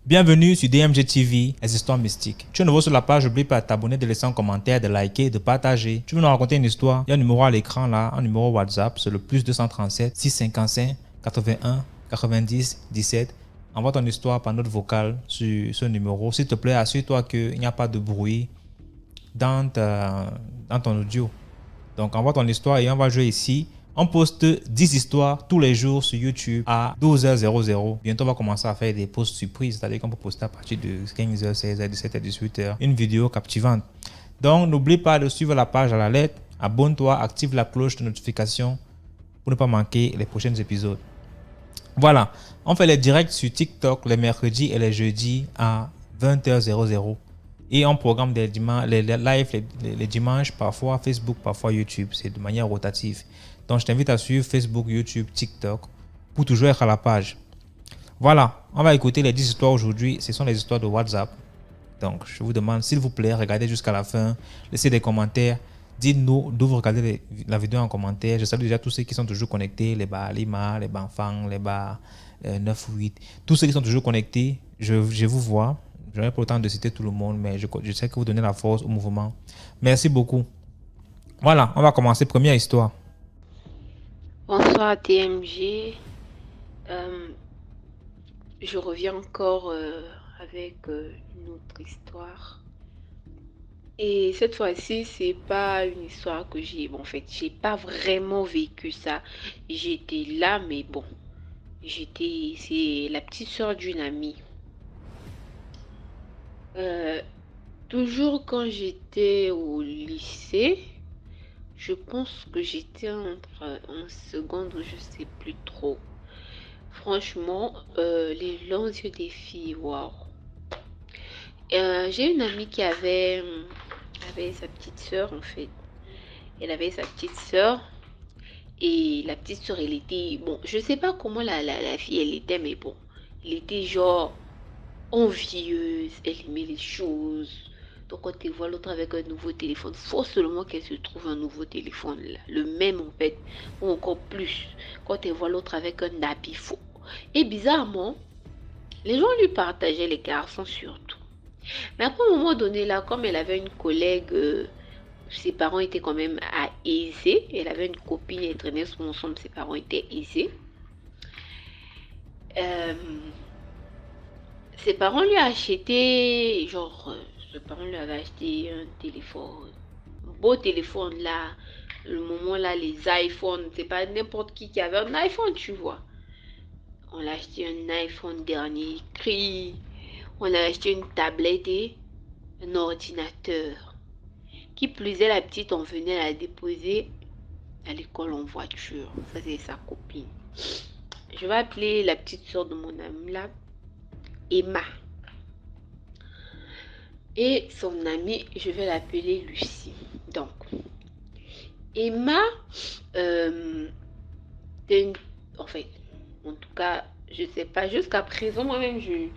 Bienvenue sur DMG TV, les histoires mystiques. Tu es nouveau sur la page, n'oublie pas de t'abonner, de laisser un commentaire, de liker, de partager. Tu veux nous raconter une histoire? Il y a un numéro à l'écran là, un numéro WhatsApp, c'est le plus 237 655 81 90 17. Envoie ton histoire par note vocale sur ce numéro. S'il te plaît, assure-toi qu'il n'y a pas de bruit dans ton audio. Donc envoie ton histoire et on va jouer ici. On poste 10 histoires tous les jours sur YouTube à 12h00. Bientôt, on va commencer à faire des posts surprises. C'est-à-dire qu'on peut poster à partir de 15h, 16h, 17h, 18h. Une vidéo captivante. Donc, n'oublie pas de suivre la page à la lettre. Abonne-toi, active la cloche de notification pour ne pas manquer les prochains épisodes. Voilà. On fait les directs sur TikTok les mercredis et les jeudis à 20h00. Et on programme les lives les dimanches, parfois Facebook, parfois YouTube. C'est de manière rotative. Donc, je t'invite à suivre Facebook, YouTube, TikTok pour toujours être à la page. Voilà, on va écouter les 10 histoires aujourd'hui. Ce sont les histoires de WhatsApp. Donc, je vous demande, s'il vous plaît, regardez jusqu'à la fin. Laissez des commentaires. Dites-nous d'où vous regardez la vidéo en commentaire. Je salue déjà tous ceux qui sont toujours connectés. Les bas Lima, les bas Enfants, les bas 9 ou 8. Tous ceux qui sont toujours connectés, je vous vois. Je n'aurai pas le temps de citer tout le monde, mais je sais que vous donnez la force au mouvement. Merci beaucoup. Voilà, on va commencer. Première histoire. Bonsoir TMG. Je reviens encore avec une autre histoire. Et cette fois-ci, c'est pas une histoire que j'ai... Bon, en fait, j'ai pas vraiment vécu ça. J'étais là, mais bon. C'est la petite soeur d'une amie. Toujours quand j'étais au lycée, je pense que j'étais en seconde ou je sais plus trop. Franchement, les longs yeux des filles, waouh. J'ai une amie qui avait sa petite sœur en fait. Elle avait sa petite sœur et la petite sœur, elle était, bon, je sais pas comment la fille elle était, mais bon, elle était genre envieuse, elle aimait les choses. Donc quand tu vois l'autre avec un nouveau téléphone, faut seulement qu'elle se trouve un nouveau téléphone là, le même en fait, ou encore plus. Quand tu vois l'autre avec un habit faux. Et bizarrement, les gens lui partageaient, les garçons surtout. Mais après un moment donné là, comme elle avait une collègue, ses parents étaient quand même aisés. Elle avait une copine, elle traînait souvent ensemble, ses parents étaient aisés. Ses parents lui ont acheté, genre, ses parents lui avaient acheté un téléphone, un beau téléphone là. Le moment là, les iPhones, c'est pas n'importe qui avait un iPhone, tu vois. On a acheté un iPhone dernier cri. On a acheté une tablette et un ordinateur. Qui plus est, la petite, on venait la déposer à l'école en voiture. Ça, c'est sa copine. Je vais appeler la petite soeur de mon amie là, Emma. Et son amie, je vais l'appeler Lucie. Donc, Emma, en fait, en tout cas, je sais pas, jusqu'à présent, moi-même, je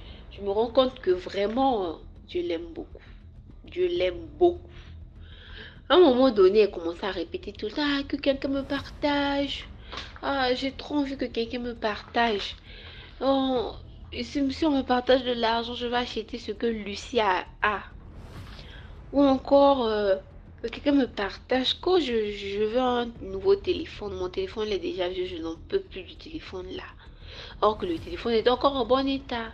me rends compte que vraiment, Dieu l'aime beaucoup. Dieu l'aime beaucoup. À un moment donné, elle commençait à répéter tout ça, que quelqu'un me partage. Ah, j'ai trop envie que quelqu'un me partage. Oh, si on me partage de l'argent, je vais acheter ce que Lucie a. Ou encore, que quelqu'un me partage. Quand je veux un nouveau téléphone, mon téléphone est déjà vieux, je n'en peux plus du téléphone là. Or que le téléphone est encore en bon état.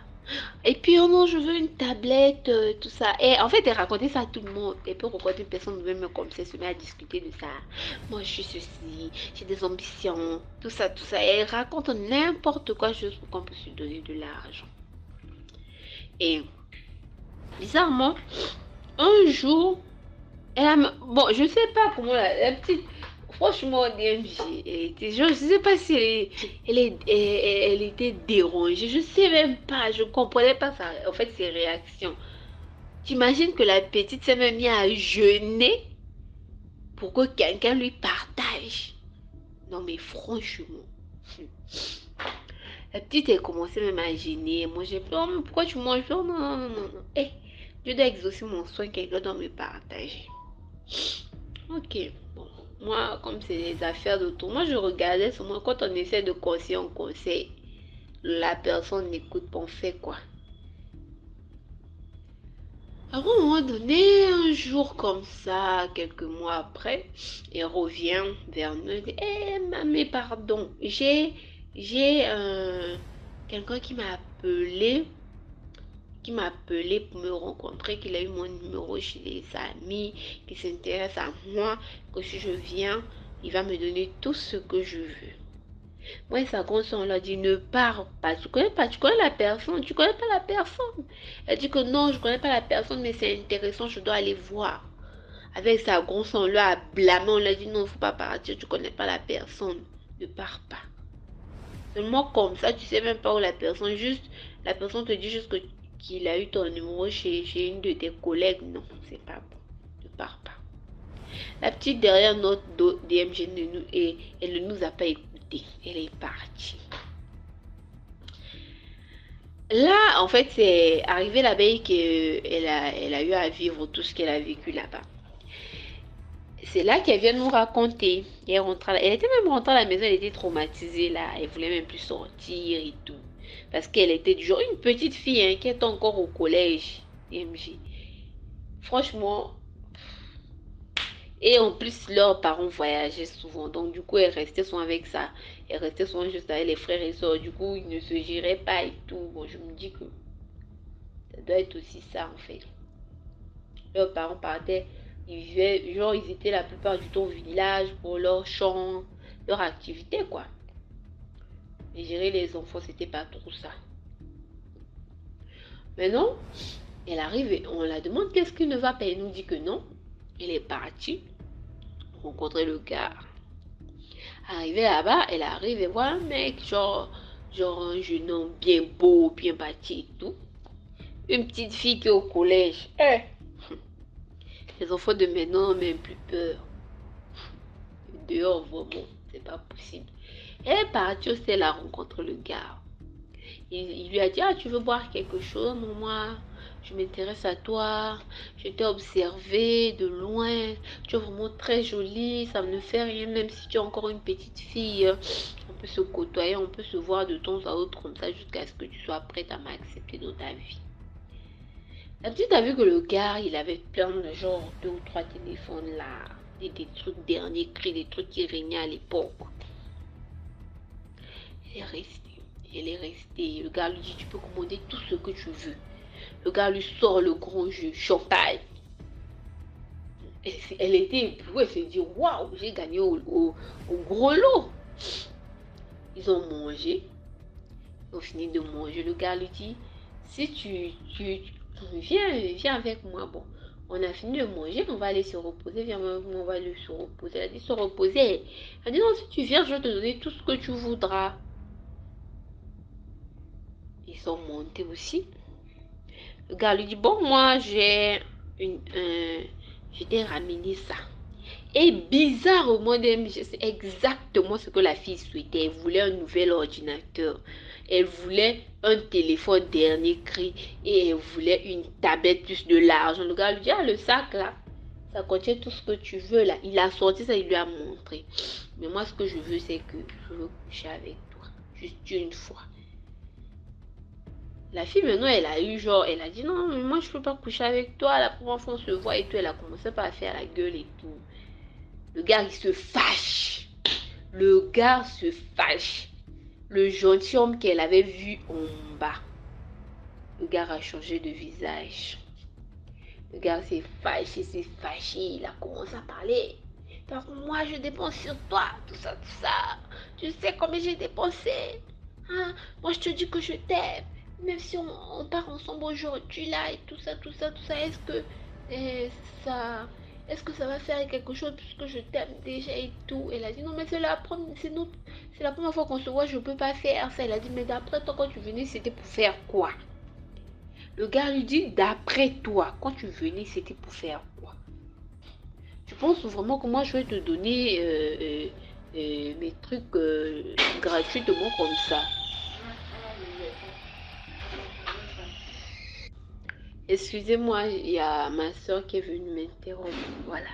Et puis, oh non, je veux une tablette, tout ça. Et en fait, elle racontait ça à tout le monde. Et puis, pourquoi une personne nouvelle me comme ça, se met à discuter de ça. Moi, je suis ceci, j'ai des ambitions, tout ça, tout ça. Et elle raconte n'importe quoi juste pour qu'on puisse lui donner de l'argent. Et, bizarrement, un jour, bon, je sais pas comment la petite... Franchement, DMG, je ne sais pas si elle était dérangée. Je ne sais même pas. Je ne comprenais pas ça, en fait, ses réactions. T'imagines que la petite s'est même mise à jeûner pour que quelqu'un lui partage. Non, mais franchement. La petite, elle commençait même à gêner. Moi, j'ai dit, oh, mais pourquoi tu manges? Non, non, non, non, non. Eh, je dois exaucer mon soin, quelqu'un doit me partager. Ok, bon. Moi, comme c'est les affaires de tout, moi je regardais seulement quand on essaie de conseiller, on conseille. La personne n'écoute pas, on fait quoi? À un moment donné, un jour comme ça, quelques mois après, il revient vers nous et dit, eh, mamie, pardon, j'ai quelqu'un qui m'a appelé pour me rencontrer, qu'il a eu mon numéro chez les amis, qui s'intéresse à moi, que si je viens, il va me donner tout ce que je veux. Moi, sa grande-sœur, on l'a dit, ne pars pas. Tu connais pas, tu connais la personne, tu connais pas la personne. Elle dit que non, je connais pas la personne, mais c'est intéressant, je dois aller voir. Avec sa grande-sœur, on l'a blâmé, on l'a dit non, faut pas partir, tu connais pas la personne, ne pars pas. Seulement comme ça, tu sais même pas où la personne, juste, la personne te dit juste que qu'il a eu ton numéro chez une de tes collègues. Non, c'est pas bon, ne pars pas. La petite derrière notre DMG, elle ne nous a pas écouté, elle est partie. Là, en fait, c'est arrivé la veille qu'elle a eu à vivre tout ce qu'elle a vécu là-bas. C'est là qu'elle vient nous raconter. Elle était même rentrée à la maison, elle était traumatisée là. Elle voulait même plus sortir et tout. Parce qu'elle était du genre une petite fille hein, qui est encore au collège. DMJ. Franchement. Et en plus, leurs parents voyageaient souvent. Donc, du coup, elle restait souvent avec ça. Elle restait souvent juste avec les frères et sœurs. Du coup, ils ne se giraient pas et tout. Bon, je me dis que ça doit être aussi ça, en fait. Leurs parents partaient. Ils vivaient, genre, ils étaient la plupart du temps au village pour leur chant, leur activité, quoi. Mais gérer les enfants, c'était pas trop ça. Maintenant, elle arrive et on la demande qu'est-ce qu'il ne va pas. Elle nous dit que non. Elle est partie rencontrer le gars. Arrivée là-bas, elle arrive et voit un mec, genre un jeune homme bien beau, bien bâti et tout. Une petite fille qui est au collège. Les enfants de maintenant n'ont même plus peur. Dehors, vraiment, c'est pas possible. Elle est partie aussi, elle a rencontré le gars. Il lui a dit, ah, tu veux boire quelque chose? Non, moi, je m'intéresse à toi. Je t'ai observé de loin. Tu es vraiment très jolie. Ça ne fait rien, même si tu es encore une petite fille. On peut se côtoyer, on peut se voir de temps à autre comme ça jusqu'à ce que tu sois prête à m'accepter dans ta vie. La petite a vu que le gars, il avait plein de genre 2 ou 3 téléphones là. Des trucs derniers cris, des trucs qui régnaient à l'époque. Elle est restée. Elle est restée. Le gars lui dit, tu peux commander tout ce que tu veux. Le gars lui sort le grand jeu, champagne. Elle était éblouie, elle s'est dit, waouh, j'ai gagné au gros lot. Ils ont mangé. Ils ont fini de manger. Le gars lui dit, si tu viens avec moi. Bon, on a fini de manger, on va aller se reposer. Viens avec moi, on va aller se reposer. Elle a dit se reposer. Elle a dit non, si tu viens, je vais te donner tout ce que tu voudras. Ils sont montés aussi. Le gars lui dit, bon, moi, je t'ai ramené ça. Et bizarrement, c'est exactement ce que la fille souhaitait. Elle voulait un nouvel ordinateur. Elle voulait un téléphone dernier cri. Et elle voulait une tablette plus de l'argent. Le gars lui dit, ah, le sac là, ça contient tout ce que tu veux là. Il a sorti ça, il lui a montré. Mais moi, ce que je veux, c'est que je veux coucher avec toi. Juste une fois. La fille maintenant elle a eu genre, elle a dit non mais moi je peux pas coucher avec toi, la première fois on se voit et tout, elle a commencé par faire la gueule et tout. Le gars il se fâche. Le gars se fâche. Le gentilhomme qu'elle avait vu en bas. Le gars a changé de visage. Le gars s'est fâché, il a commencé à parler. Donc moi je dépense sur toi, tout ça. Tu sais combien j'ai dépensé? Hein? Moi je te dis que je t'aime. Même si on part ensemble aujourd'hui là et tout ça, est-ce que ça est-ce que ça va faire quelque chose puisque je t'aime déjà et tout? Elle a dit non mais c'est la première fois qu'on se voit, je peux pas faire ça. Elle a dit mais d'après toi quand tu venais c'était pour faire quoi? Le gars lui dit d'après toi quand tu venais c'était pour faire quoi? Tu penses vraiment que moi je vais te donner mes trucs gratuitement comme ça? Excusez-moi, il y a ma soeur qui est venue m'interrompre. Voilà.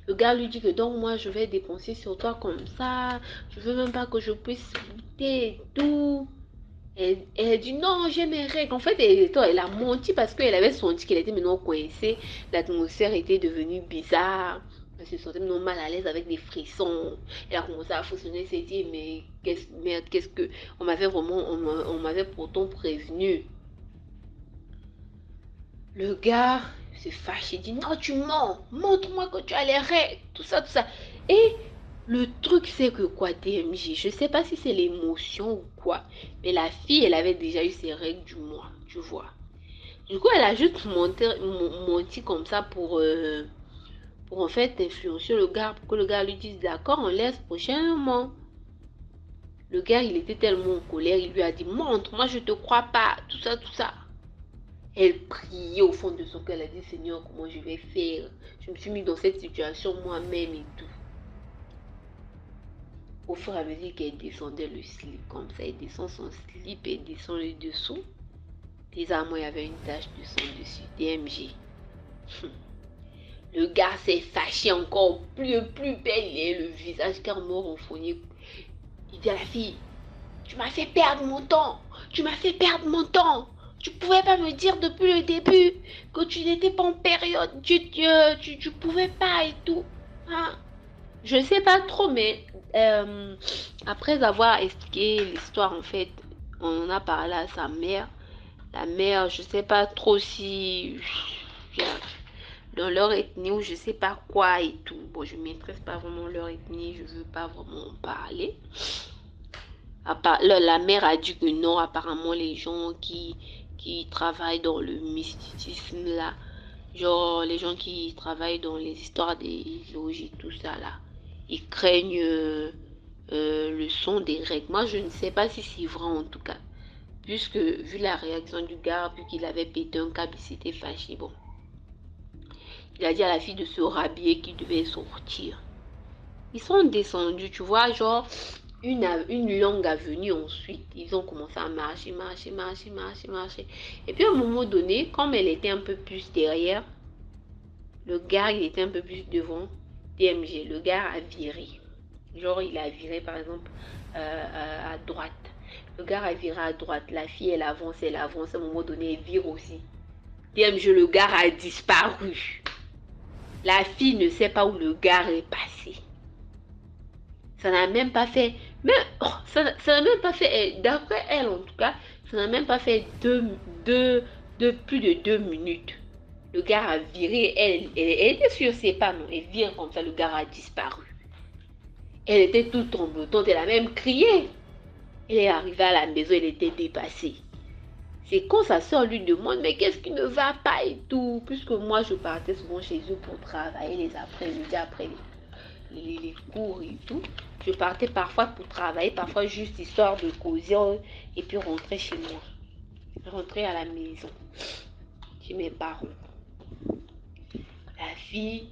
Le gars lui dit que donc moi je vais dépenser sur toi comme ça, je veux même pas que je puisse goûter et tout. Elle dit non, j'ai mes règles. En fait, elle a menti parce qu'elle avait senti qu'elle était maintenant coincée. L'atmosphère était devenue bizarre. Elle se sentait maintenant mal à l'aise avec des frissons. Elle a commencé à frissonner. Elle s'est dit, mais merde, qu'est-ce que. On m'avait pourtant prévenu. Le gars se fâche. Il dit, non, tu mens. Montre-moi que tu as les règles. Tout ça, tout ça. Et le truc, c'est que quoi, DMJ, je sais pas si c'est l'émotion ou quoi, mais la fille, elle avait déjà eu ses règles du mois, tu vois. Du coup, elle a juste menti comme ça pour en fait influencer le gars, pour que le gars lui dise d'accord, on laisse prochainement. Le gars, il était tellement en colère, il lui a dit, montre, moi je te crois pas, tout ça, tout ça. Elle priait au fond de son cœur, elle a dit, Seigneur, comment je vais faire? Je me suis mis dans cette situation moi-même et tout. Au fur et à mesure qu'elle descendait le slip, comme ça, elle descend son slip et descend le dessous. Bizarrement, il y avait une tache de sang dessus. DMG. Le gars s'est fâché encore plus belle. Il a le visage carrément renfrogné. Il dit à la fille, tu m'as fait perdre mon temps. Tu m'as fait perdre mon temps. Tu pouvais pas me dire depuis le début que tu n'étais pas en période. Tu pouvais pas et tout. Hein? Je sais pas trop, mais après avoir expliqué l'histoire, en fait, on en a parlé à sa mère. La mère, je sais pas trop si dans leur ethnie ou je sais pas quoi et tout. Bon, je maîtrise pas vraiment leur ethnie, je veux pas vraiment en parler. La mère a dit que non, apparemment les gens qui travaillent dans le mysticisme là, genre les gens qui travaillent dans les histoires des logis, tout ça là, ils craignent le son des règles. Moi, je ne sais pas si c'est vrai en tout cas. Puisque, vu la réaction du gars, vu qu'il avait pété un câble, il s'était fâché. Bon, il a dit à la fille de se rhabiller qu'il devait sortir. Ils sont descendus, tu vois, genre, une longue avenue ensuite. Ils ont commencé à marcher. Et puis, à un moment donné, comme elle était un peu plus derrière, le gars, il était un peu plus devant. DMG, le gars a viré. Genre, il a viré, par exemple, à droite. Le gars a viré à droite. La fille, elle avance. À un moment donné, elle vire aussi. DMG, le gars a disparu. La fille ne sait pas où le gars est passé. Ça n'a même pas fait... Mais ça n'a même pas fait... D'après elle, en tout cas, ça n'a même pas fait plus de 2 minutes. Le gars a viré. Elle était sur ses pas, non. Elle vire comme ça, le gars a disparu. Elle était toute tremblotante. Elle a même crié. Elle est arrivée à la maison, elle était dépassée. C'est quand sa soeur lui demande, mais qu'est-ce qui ne va pas et tout. Puisque moi, je partais souvent chez eux pour travailler les après-midi, après les cours et tout. Je partais parfois pour travailler, parfois juste histoire de causer et puis rentrer chez moi. Rentrer à la maison, chez mes parents. La fille,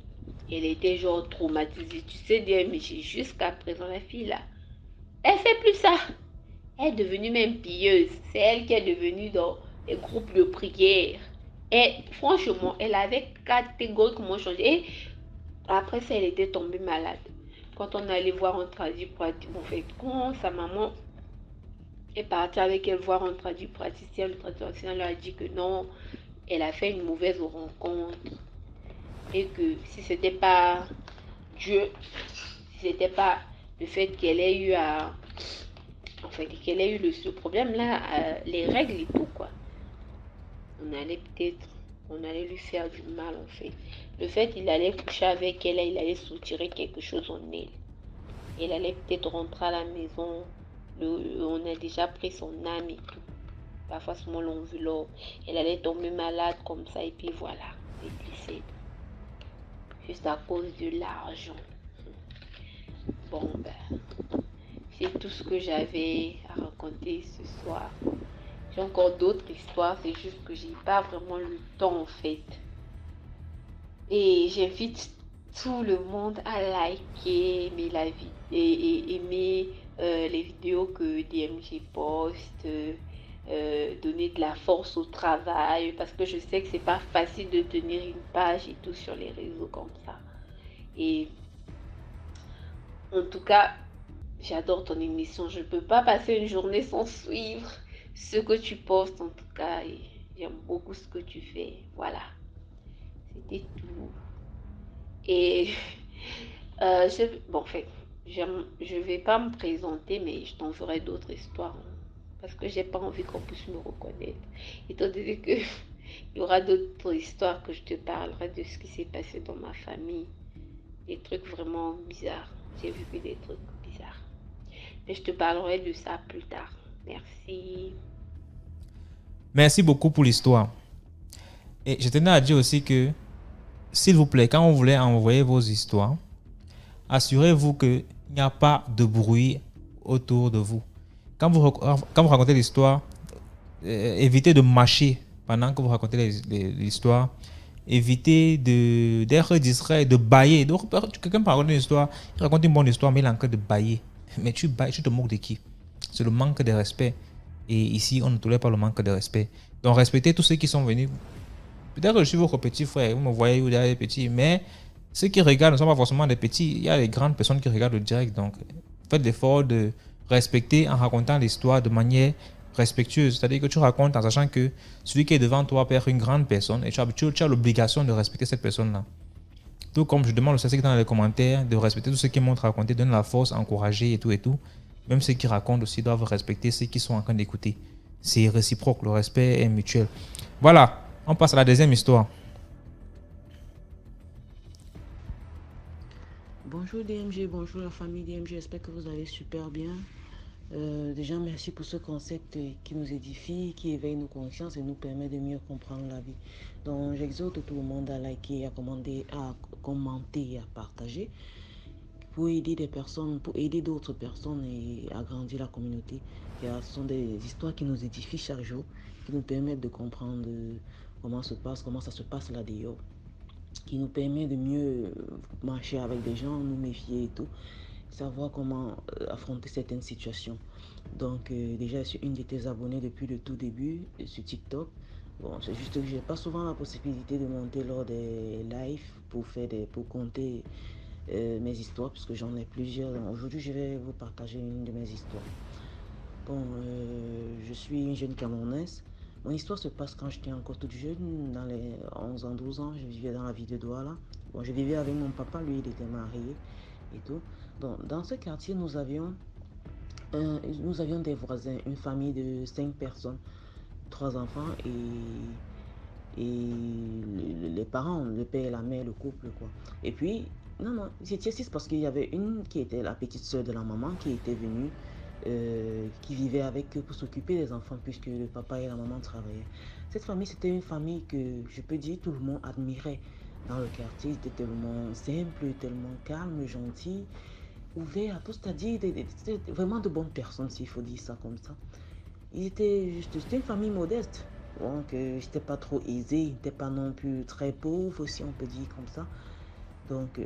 elle était genre traumatisée. Tu sais, mais jusqu'à présent, la fille là, elle fait plus ça. Elle est devenue même pieuse. C'est elle qui est devenue dans les groupes de prière. Et franchement, elle avait catégoriquement changé. Et après ça, elle était tombée malade. Quand on allait voir un tradipraticien, en fait, quand sa maman est partie avec elle voir un tradipraticien, le tradipraticien lui a dit que non, elle a fait une mauvaise rencontre. Et que si c'était pas Dieu, si c'était pas le fait qu'elle ait eu qu'elle ait eu ce problème-là, les règles et tout, quoi. On allait lui faire du mal, en fait. Le fait qu'il allait coucher avec elle, il allait soutirer quelque chose en elle. Elle allait peut-être rentrer à la maison, on a déjà pris son âme et tout. Parfois, seulement l'enveloppe. Elle allait tomber malade comme ça, et puis voilà, elle décède. Juste à cause de l'argent. Bon, ben... c'est tout ce que j'avais à raconter ce soir. J'ai encore d'autres histoires, c'est juste que j'ai pas vraiment le temps en fait. Et j'invite tout le monde à liker, aimer les vidéos que DMG poste, donner de la force au travail, parce que je sais que c'est pas facile de tenir une page et tout sur les réseaux comme ça. Et en tout cas, j'adore ton émission. Je ne peux pas passer une journée sans suivre ce que tu postes en tout cas. Et j'aime beaucoup ce que tu fais. Voilà, c'était tout. Et bon, en fait, je vais pas me présenter, mais je t'en ferai d'autres histoires, hein, parce que j'ai pas envie qu'on puisse me reconnaître. Étant donné que il y aura d'autres histoires que je te parlerai de ce qui s'est passé dans ma famille. Des trucs vraiment bizarres. J'ai vécu des trucs bizarres. Mais je te parlerai de ça plus tard. Merci. Merci beaucoup pour l'histoire. Et je tenais à dire aussi que, s'il vous plaît, quand vous voulez envoyer vos histoires, assurez-vous qu'il n'y a pas de bruit autour de vous. Quand vous racontez l'histoire, évitez de mâcher pendant que vous racontez l'histoire. Évitez d'être distrait et de bailler. Donc, quelqu'un peut raconter une histoire, il raconte une bonne histoire, mais il est en train de bailler. Mais tu bailles, tu te moques de qui? C'est le manque de respect. Et ici, on ne tolère pas le manque de respect. Donc, respectez tous ceux qui sont venus. Peut-être que je suis votre petit frère, vous me voyez, vous êtes des petits, mais ceux qui regardent ne sont pas forcément des petits. Il y a des grandes personnes qui regardent le direct. Donc, faites l'effort de respecter en racontant l'histoire de manière respectueuse. C'est-à-dire que tu racontes en sachant que celui qui est devant toi peut être une grande personne et tu as l'obligation de respecter cette personne-là. Tout comme je demande aussi à ceux qui sont dans les commentaires de respecter tous ceux qui montrent à raconter, donner la force, encourager et tout et tout. Même ceux qui racontent aussi doivent respecter ceux qui sont en train d'écouter. C'est réciproque, le respect est mutuel. Voilà, on passe à la deuxième histoire. Bonjour DMG, bonjour la famille DMG, j'espère que vous allez super bien. Déjà, merci pour ce concept qui nous édifie, qui éveille nos consciences et nous permet de mieux comprendre la vie. Donc, j'exhorte tout le monde à liker, à commenter et à partager pour aider des personnes, pour aider d'autres personnes et agrandir la communauté. Car ce sont des histoires qui nous édifient chaque jour, qui nous permettent de comprendre comment ça se passe là dehors, qui nous permet de mieux marcher avec des gens, nous méfier et tout, savoir comment affronter certaines situations. Donc déjà, je suis une de tes abonnées depuis le tout début sur TikTok. Bon, c'est juste que j'ai pas souvent la possibilité de monter lors des lives pour compter mes histoires, puisque j'en ai plusieurs. Aujourd'hui, je vais vous partager une de mes histoires. Bon, je suis une jeune Camerounaise. Mon histoire se passe quand j'étais encore toute jeune, dans les 11 ans, 12 ans. Je vivais dans la ville de Douala. Bon, je vivais avec mon papa, lui, il était marié et tout. Donc, dans ce quartier, nous avions des voisins, une famille de 5 personnes, 3 enfants et les parents, le père et la mère, le couple, quoi. Et puis, non, c'était juste parce qu'il y avait une qui était la petite soeur de la maman qui était venue, qui vivait avec eux pour s'occuper des enfants puisque le papa et la maman travaillaient. Cette famille, c'était une famille que je peux dire tout le monde admirait dans le quartier. Ils étaient tellement simples, tellement calmes, gentils, ouverts à tout, c'est-à-dire c'était vraiment de bonnes personnes, s'il faut dire ça comme ça. C'était une famille modeste. Donc, j'étais pas trop aisé, j'étais pas non plus très pauvre, si on peut dire comme ça. Donc,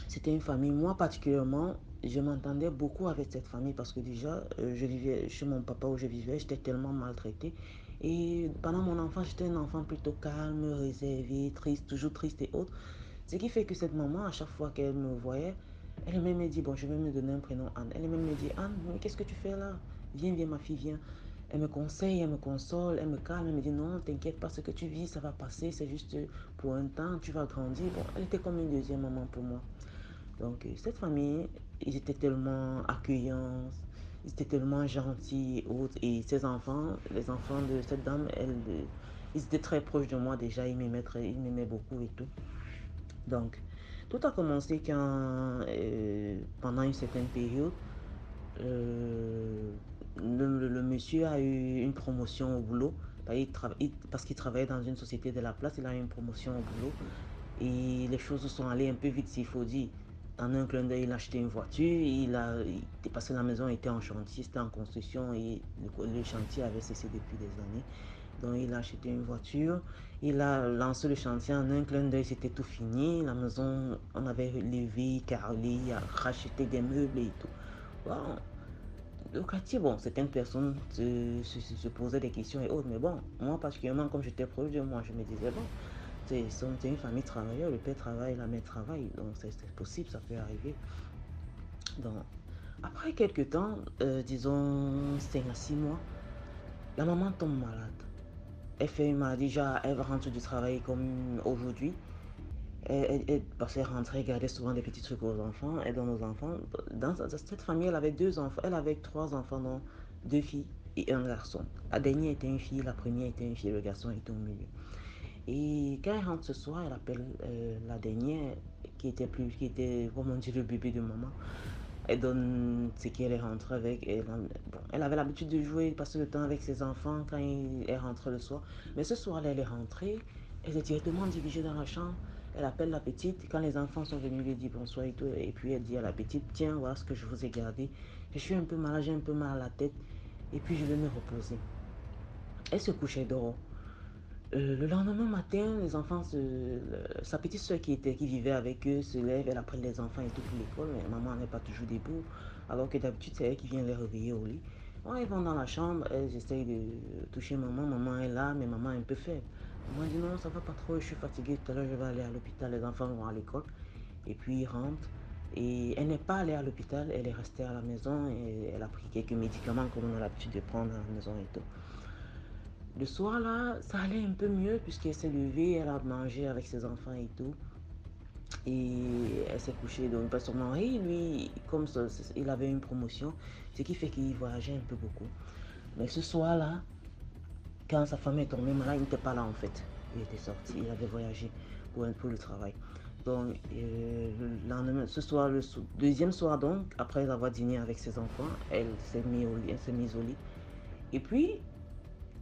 c'était une famille. Moi, particulièrement, je m'entendais beaucoup avec cette famille parce que déjà, je vivais chez mon papa où je vivais, j'étais tellement maltraité. Et pendant mon enfance, j'étais un enfant plutôt calme, réservé, triste, toujours triste et autres. Ce qui fait que cette maman, à chaque fois qu'elle me voyait, elle même me dit, bon, je vais me donner un prénom Anne. Elle même me dit, Anne, mais qu'est-ce que tu fais là? Viens, viens, ma fille, viens. Elle me conseille, elle me console, elle me calme, elle me dit, non, t'inquiète pas, ce que tu vis, ça va passer, c'est juste pour un temps, tu vas grandir. Bon, elle était comme une deuxième maman pour moi. Donc, cette famille, ils étaient tellement accueillants, ils étaient tellement gentils et autres. Et ces enfants, les enfants de cette dame, ils étaient très proches de moi déjà, ils m'aimaient beaucoup et tout. Donc, tout a commencé quand, pendant une certaine période, euh, le monsieur a eu une promotion au boulot. Parce qu'il travaillait dans une société de la place, il a eu une promotion au boulot. Et les choses sont allées un peu vite, s'il faut dire. En un clin d'œil, il a acheté une voiture. Parce que la maison était en chantier, c'était en construction et le chantier avait cessé depuis des années. Donc il a acheté une voiture, il a lancé le chantier en un clin d'œil, c'était tout fini. La maison, on avait levé, carrelé, racheté des meubles et tout. Bon, le quartier, bon, certaines personnes se posaient des questions et autres, mais bon, moi particulièrement, comme j'étais proche de moi, je me disais, bon, c'est une famille travailleur, le père travaille, la mère travaille, donc c'est possible, ça peut arriver. Donc, après quelques temps, disons 5 à 6 mois, la maman tombe malade. Elle fait une maladie, déjà, elle rentre du travail comme aujourd'hui. Parce qu'elle rentrait, gardait souvent des petits trucs aux enfants, et dans nos enfants. Dans cette famille, elle avait 2 enfants, elle avait 3 enfants, donc 2 filles et un garçon. La dernière était une fille, la première était une fille, le garçon était au milieu. Et quand elle rentre ce soir, elle appelle la dernière, qui était, comment dire, le bébé de maman. Elle donne ce qu'elle est rentrée avec. Elle avait l'habitude de jouer, passer le temps avec ses enfants quand elle rentre le soir. Mais ce soir-là, elle est rentrée. Elle s'est directement dirigée dans la chambre. Elle appelle la petite. Quand les enfants sont venus lui dire bonsoir et tout, et puis elle dit à la petite, tiens, voilà ce que je vous ai gardé. Je suis un peu malade, j'ai un peu mal à la tête. Et puis je vais me reposer. Elle se couchait dehors. Le lendemain matin, sa petite soeur qui vivait avec eux se lève, elle apprend les enfants et tout pour l'école, mais maman n'est pas toujours debout, alors que d'habitude c'est elle qui vient les réveiller au lit. Bon, ils vont dans la chambre, elles essayent de toucher maman, maman est là, mais maman est un peu faible. Maman dit non, ça va pas trop, je suis fatiguée, tout à l'heure je vais aller à l'hôpital, les enfants vont à l'école. Et puis ils rentrent, et elle n'est pas allée à l'hôpital, elle est restée à la maison, et elle a pris quelques médicaments comme on a l'habitude de prendre à la maison et tout. Le soir, là, ça allait un peu mieux puisqu'elle s'est levée, elle a mangé avec ses enfants et tout. Et elle s'est couchée. Donc, son mari, lui, comme ça, il avait une promotion, ce qui fait qu'il voyageait un peu beaucoup. Mais ce soir-là, quand sa femme est tombée malade, il n'était pas là en fait. Il était sorti, il avait voyagé pour le travail. Donc, le lendemain, ce soir, le deuxième soir, donc, après avoir dîné avec ses enfants, elle s'est mise au lit. Et puis,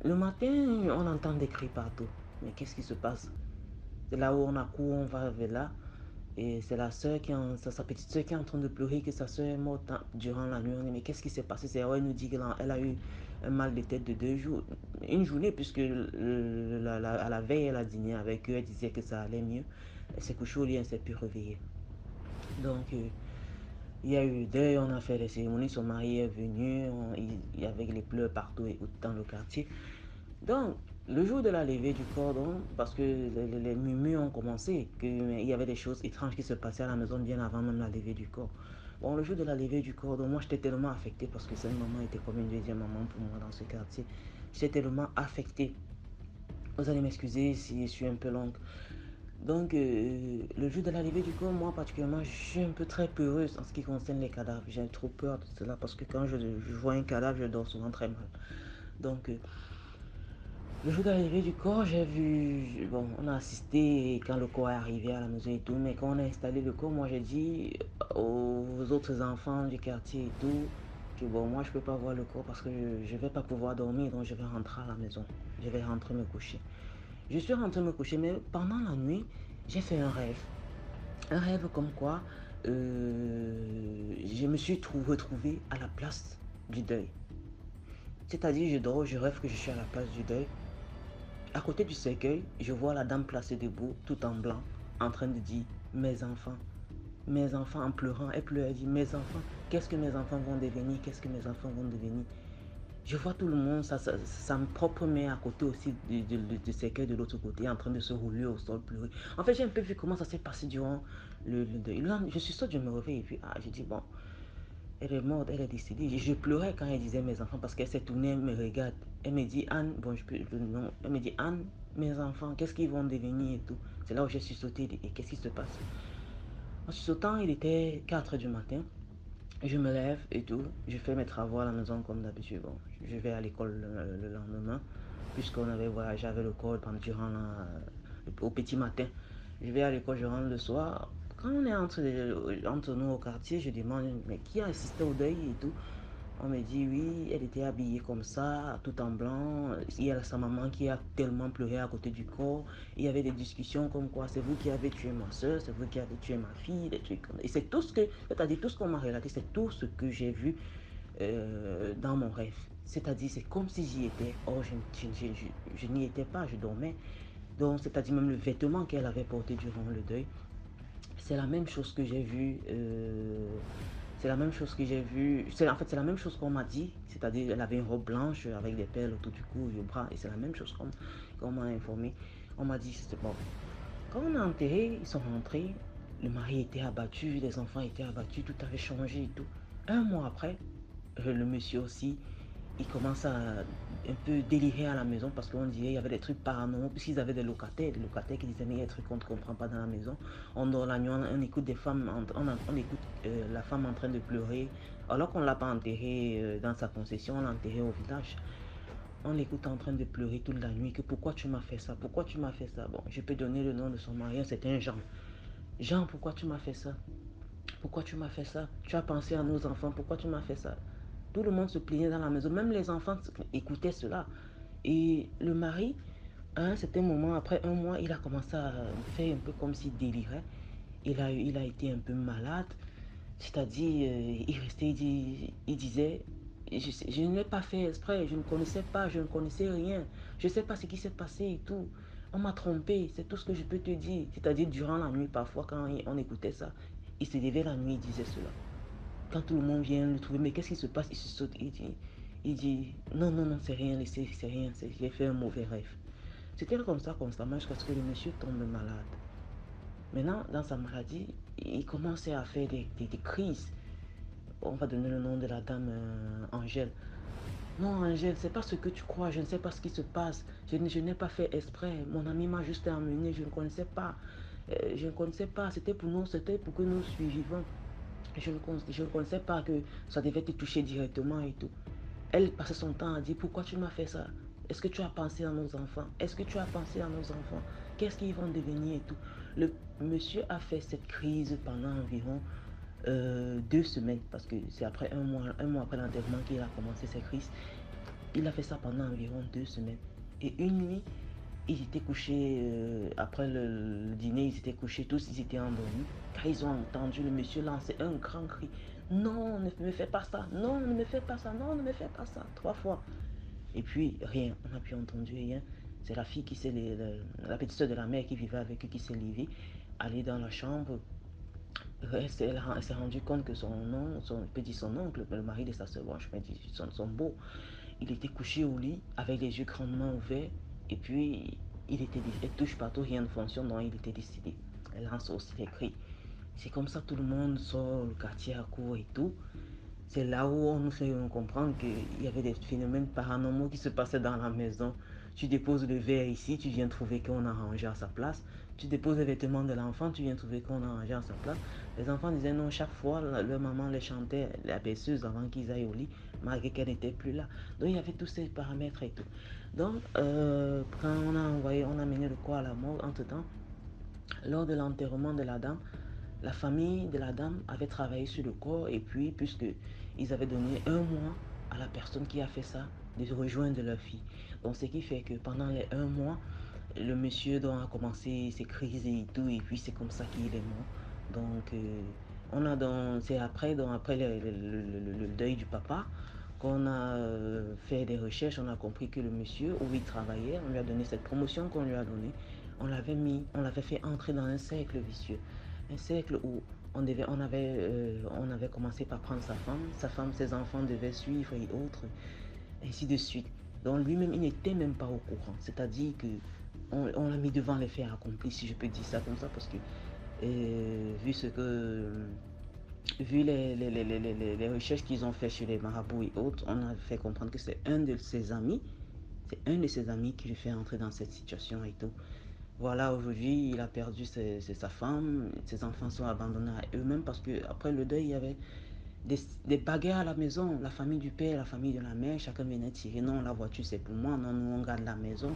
le matin, on entend des cris partout. Mais qu'est-ce qui se passe? C'est là où on accourt, on va vers là. Et c'est la soeur sa petite soeur qui est en train de pleurer que sa soeur est morte durant la nuit. On dit, mais qu'est-ce qui s'est passé? Elle nous dit qu'elle a eu un mal de tête de 2 jours. Une journée, puisque à la veille, elle a dîné avec eux. Elle disait que ça allait mieux. Elle s'est couchée au lit, elle ne s'est plus réveillée. Donc, il y a eu deuil, on a fait les cérémonies. Son mari est venu. Il y avait les pleurs partout dans le quartier. Donc, le jour de la levée du cordon, parce que les murmures ont commencé, qu'il y avait des choses étranges qui se passaient à la maison bien avant même la levée du corps. Bon, le jour de la levée du cordon, moi j'étais tellement affecté parce que cette maman était comme une deuxième maman pour moi dans ce quartier. J'étais tellement affecté. Vous allez m'excuser si je suis un peu longue. Donc, le jour de la levée du corps, moi particulièrement, je suis un peu très peureuse en ce qui concerne les cadavres. J'ai trop peur de cela parce que quand je vois un cadavre, je dors souvent très mal. Donc, le jour de l'arrivée du corps, j'ai vu, bon, on a assisté quand le corps est arrivé à la maison et tout, mais quand on a installé le corps, moi j'ai dit aux autres enfants du quartier et tout, que bon, moi je peux pas voir le corps parce que je vais pas pouvoir dormir, donc je vais rentrer à la maison, je vais rentrer me coucher. Je suis rentré me coucher, mais pendant la nuit, j'ai fait un rêve. Un rêve comme quoi je me suis retrouvé à la place du deuil. C'est-à-dire, je dors, je rêve que je suis à la place du deuil. À côté du cercueil, je vois la dame placée debout, tout en blanc, en train de dire mes enfants en pleurant. Elle pleure, elle dit mes enfants, qu'est-ce que mes enfants vont devenir, qu'est-ce que mes enfants vont devenir. Je vois tout le monde, sa propre mère à côté aussi du cercueil de l'autre côté, en train de se rouler au sol, pleurer. En fait, j'ai un peu vu comment ça s'est passé durant le deuil. Je suis sorti, je me réveille et puis j'ai dit bon, elle est morte, elle est décédée. Je pleurais quand elle disait mes enfants parce qu'elle s'est tournée, elle me regarde. Elle me dit Anne, bon, non, elle me dit Anne, mes enfants, qu'est-ce qu'ils vont devenir et tout. C'est là où je suis sauté et qu'est-ce qui se passe? En sautant, il était 4 h du matin. Je me lève et tout. Je fais mes travaux à la maison comme d'habitude. Bon, je vais à l'école le lendemain puisqu'on avait voyagé avec le corps au petit matin. Je vais à l'école, je rentre le soir. Quand on est entre nous au quartier, je demande, mais qui a assisté au deuil et tout. On me dit, oui, elle était habillée comme ça, tout en blanc. Il y a sa maman qui a tellement pleuré à côté du corps. Il y avait des discussions comme quoi, c'est vous qui avez tué ma soeur, c'est vous qui avez tué ma fille, des trucs comme ça. Et c'est tout ce que, c'est-à-dire tout ce qu'on m'a relaté, c'est tout ce que j'ai vu dans mon rêve. C'est-à-dire, c'est comme si j'y étais. Or, je n'y étais pas, je dormais. Donc, c'est-à-dire même le vêtement qu'elle avait porté durant le deuil, c'est la même chose que j'ai vu. C'est la même chose que j'ai vu. En fait, c'est la même chose qu'on m'a dit. C'est-à-dire, elle avait une robe blanche avec des perles autour du cou et au bras. Et c'est la même chose qu'on m'a informé. On m'a dit, c'est bon. Quand on a enterré, ils sont rentrés. Le mari était abattu, les enfants étaient abattus, tout avait changé et tout. Un mois après, le monsieur aussi, il commence à un peu délirer à la maison parce qu'on disait qu'il y avait des trucs paranormaux, puisqu'ils avaient des locataires qui disaient mais il y a des trucs qu'on ne comprend pas dans la maison. On dort la nuit, on écoute des femmes, on écoute la femme en train de pleurer, alors qu'on ne l'a pas enterré dans sa concession, on l'a enterré au village. On l'écoute en train de pleurer toute la nuit, que pourquoi tu m'as fait ça, pourquoi tu m'as fait ça. Bon, je peux donner le nom de son mari, c'était Jean. Jean, pourquoi tu m'as fait ça? Pourquoi tu m'as fait ça? Tu as pensé à nos enfants, pourquoi tu m'as fait ça? Tout le monde se plaignait dans la maison, même les enfants écoutaient cela. Et le mari, à un certain moment, après un mois, il a commencé à faire un peu comme s'il délirait. Il a été un peu malade. C'est-à-dire, il restait, il disait, je ne l'ai pas fait exprès, je ne connaissais pas, je ne connaissais rien. Je ne sais pas ce qui s'est passé et tout. On m'a trompé, c'est tout ce que je peux te dire. C'est-à-dire, durant la nuit, parfois, quand on écoutait ça, il se levait la nuit, il disait cela. Quand tout le monde vient le trouver, mais qu'est-ce qui se passe? Il se saute, il dit, non, non, non, c'est rien, c'est rien, j'ai fait un mauvais rêve. C'était comme ça constamment jusqu'à ce que le monsieur tombe malade. Maintenant, dans sa maladie, il commençait à faire des crises. On va donner le nom de la dame Angèle. Non, Angèle, c'est pas ce que tu crois, je ne sais pas ce qui se passe. Je n'ai pas fait exprès. Mon ami m'a juste amené, je ne connaissais pas. Je ne connaissais pas, c'était pour nous, c'était pour que nous suivions. Je ne connaissais pas que ça devait te toucher directement et tout. Elle passait son temps à dire pourquoi tu m'as fait ça? Est-ce que tu as pensé à nos enfants? Est-ce que tu as pensé à nos enfants? Qu'est-ce qu'ils vont devenir et tout? Le monsieur a fait cette crise pendant environ 2 semaines parce que c'est après un mois après l'enterrement qu'il a commencé cette crise. Il a fait ça pendant environ 2 semaines. Et une nuit, ils étaient couchés, après le dîner, ils étaient couchés tous, ils étaient endormis. Quand ils ont entendu le monsieur lancer un grand cri, non, ne me fais pas ça, non, ne me fais pas ça, non, ne me fais pas ça, 3 fois. Et puis, rien, on n'a plus entendu rien. C'est la fille qui s'est, la petite soeur de la mère qui vivait avec eux qui s'est levée, allée dans la chambre. Elle s'est rendue compte que son oncle, le mari de sa soeur, bon, je me dis, son beau, il était couché au lit avec les yeux grandement ouverts et puis elle touche partout, rien ne fonctionne, donc il était décédé. Elle lance aussi les cris. C'est comme ça, tout le monde sort, le quartier à court et tout. C'est là où on nous fait comprendre qu'il y avait des phénomènes paranormaux qui se passaient dans la maison. Tu déposes le verre ici, tu viens trouver qu'on a rangé à sa place. Tu déposes les vêtements de l'enfant, tu viens trouver qu'on a rangé à sa place. Les enfants disaient non, chaque fois, leur maman les chantait la berceuse avant qu'ils aillent au lit, malgré qu'elle n'était plus là. Donc il y avait tous ces paramètres et tout. Donc quand on a mené le corps à la mort, entre-temps, lors de l'enterrement de la dame, la famille de la dame avait travaillé sur le corps et puis, puisque ils avaient donné un mois à la personne qui a fait ça de rejoindre leur fille. Donc, ce qui fait que pendant les un mois, le monsieur donc, a commencé ses crises et tout, et puis c'est comme ça qu'il est mort. Donc, c'est après, le deuil du papa, qu'on a fait des recherches, on a compris que le monsieur où il travaillait, on lui a donné cette promotion qu'on lui a donnée, on l'avait fait entrer dans un cercle vicieux, un cercle où on avait commencé par prendre sa femme, ses enfants devaient suivre et autres, ainsi de suite. Donc lui-même, il n'était même pas au courant. C'est-à-dire que on l'a mis devant les faits accomplis, si je peux dire ça comme ça, parce que vu ce que vu les recherches qu'ils ont fait chez les marabouts et autres, on a fait comprendre que c'est un de ses amis qui lui fait entrer dans cette situation et tout. Voilà, aujourd'hui, il a perdu sa femme, ses enfants sont abandonnés à eux-mêmes parce que après le deuil, il y avait des bagarres à la maison, la famille du père, la famille de la mère, chacun venait tirer, non, la voiture c'est pour moi, non, nous on garde la maison.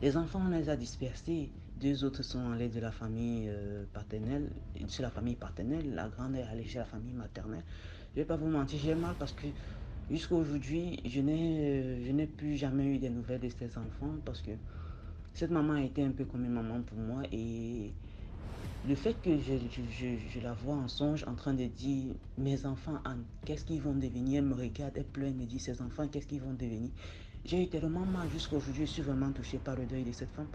Les enfants, on les a dispersés, deux autres sont allés de la famille paternelle, chez la famille paternelle, la grande est allée chez la famille maternelle. Je ne vais pas vous mentir, j'ai mal parce que jusqu'à aujourd'hui, je n'ai plus jamais eu des nouvelles de ces enfants parce que cette maman a été un peu comme une maman pour moi et le fait que je la vois en songe en train de dire mes enfants, Anne, qu'est-ce qu'ils vont devenir? Elle me regarde, elle pleure, elle me dit ses enfants, qu'est-ce qu'ils vont devenir? J'ai eu tellement mal jusqu'à aujourd'hui, je suis vraiment touchée par le deuil de cette femme.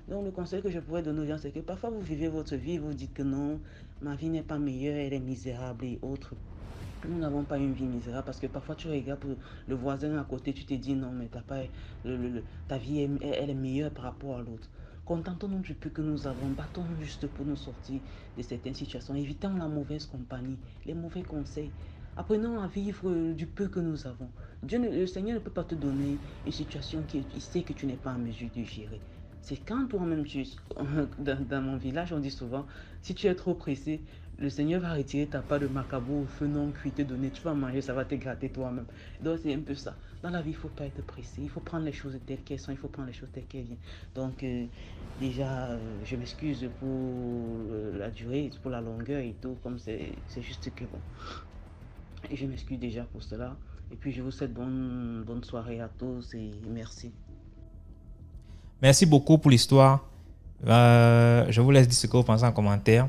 Donc le conseil que je pourrais donner aux gens, c'est que parfois vous vivez votre vie, vous dites que non, ma vie n'est pas meilleure, elle est misérable et autres. Nous n'avons pas une vie misérable parce que parfois tu regardes pour le voisin à côté, tu te dis non, mais t'as pas, ta vie elle est meilleure par rapport à l'autre. Contentons-nous du peu que nous avons, battons-nous juste pour nous sortir de certaines situations, évitons la mauvaise compagnie, les mauvais conseils. Apprenons à vivre du peu que nous avons. Le Seigneur ne peut pas te donner une situation qu'il sait que tu n'es pas en mesure de gérer. C'est quand toi-même dans mon village, on dit souvent, si tu es trop pressé, le Seigneur va retirer ta part de macabre au feu non cuit, te donner, tu vas manger, ça va te gratter toi-même. Donc c'est un peu ça. Dans la vie, il ne faut pas être pressé, il faut prendre les choses telles qu'elles sont, il faut prendre les choses telles qu'elles viennent. Donc déjà, je m'excuse pour la durée, pour la longueur et tout, comme c'est juste que bon. Et je m'excuse déjà pour cela. Et puis je vous souhaite bonne soirée à tous et merci. Merci beaucoup pour l'histoire. Je vous laisse dire ce que vous pensez en commentaire.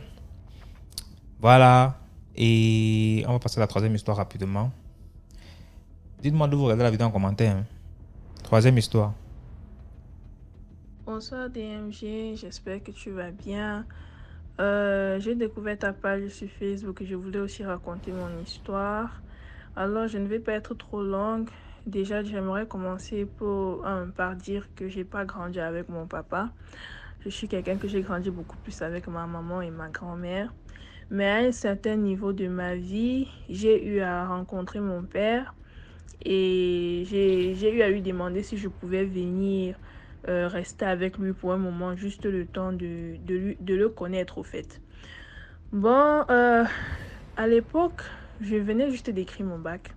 Voilà. Et on va passer à la troisième histoire rapidement. Dites-moi d'où vous regardez la vidéo en commentaire. Troisième histoire. Bonsoir DMG, j'espère que tu vas bien. J'ai découvert ta page sur Facebook et je voulais aussi raconter mon histoire. Alors, je ne vais pas être trop longue. Déjà, j'aimerais commencer par dire que j'ai pas grandi avec mon papa. Je suis quelqu'un que j'ai grandi beaucoup plus avec ma maman et ma grand-mère. Mais à un certain niveau de ma vie, j'ai eu à rencontrer mon père et j'ai eu à lui demander si je pouvais venir rester avec lui pour un moment, juste le temps de le connaître au fait. Bon, à l'époque, je venais juste d'écrire mon bac.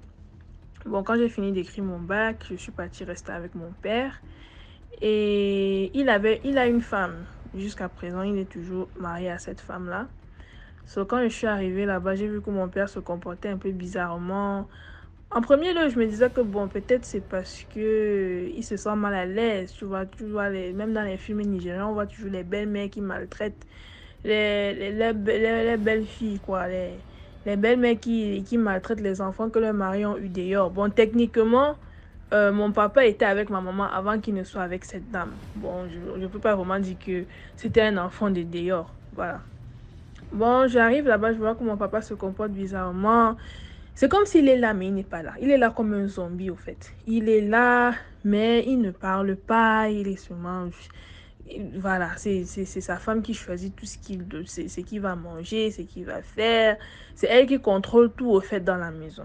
Bon, quand j'ai fini d'écrire mon bac, je suis partie rester avec mon père. Et il a une femme. Jusqu'à présent, il est toujours marié à cette femme-là. Quand je suis arrivée là-bas, j'ai vu que mon père se comportait un peu bizarrement. En premier lieu, je me disais que bon, peut-être c'est parce que il se sent mal à l'aise. Tu vois même dans les films nigérians, on voit toujours les belles-mères qui maltraitent les belles filles, quoi. Les belles-mères qui maltraitent les enfants que leurs maris ont eu dehors. Bon, techniquement, mon papa était avec ma maman avant qu'il ne soit avec cette dame. Bon, je ne peux pas vraiment dire que c'était un enfant de dehors. Voilà. Bon, j'arrive là-bas, je vois que mon papa se comporte bizarrement. C'est comme s'il est là, mais il n'est pas là. Il est là comme un zombie, au fait. Il est là, mais il ne parle pas. Il est seulement... Voilà, c'est sa femme qui choisit tout ce qu'il va manger, ce qu'il va faire. C'est elle qui contrôle tout, au fait, dans la maison.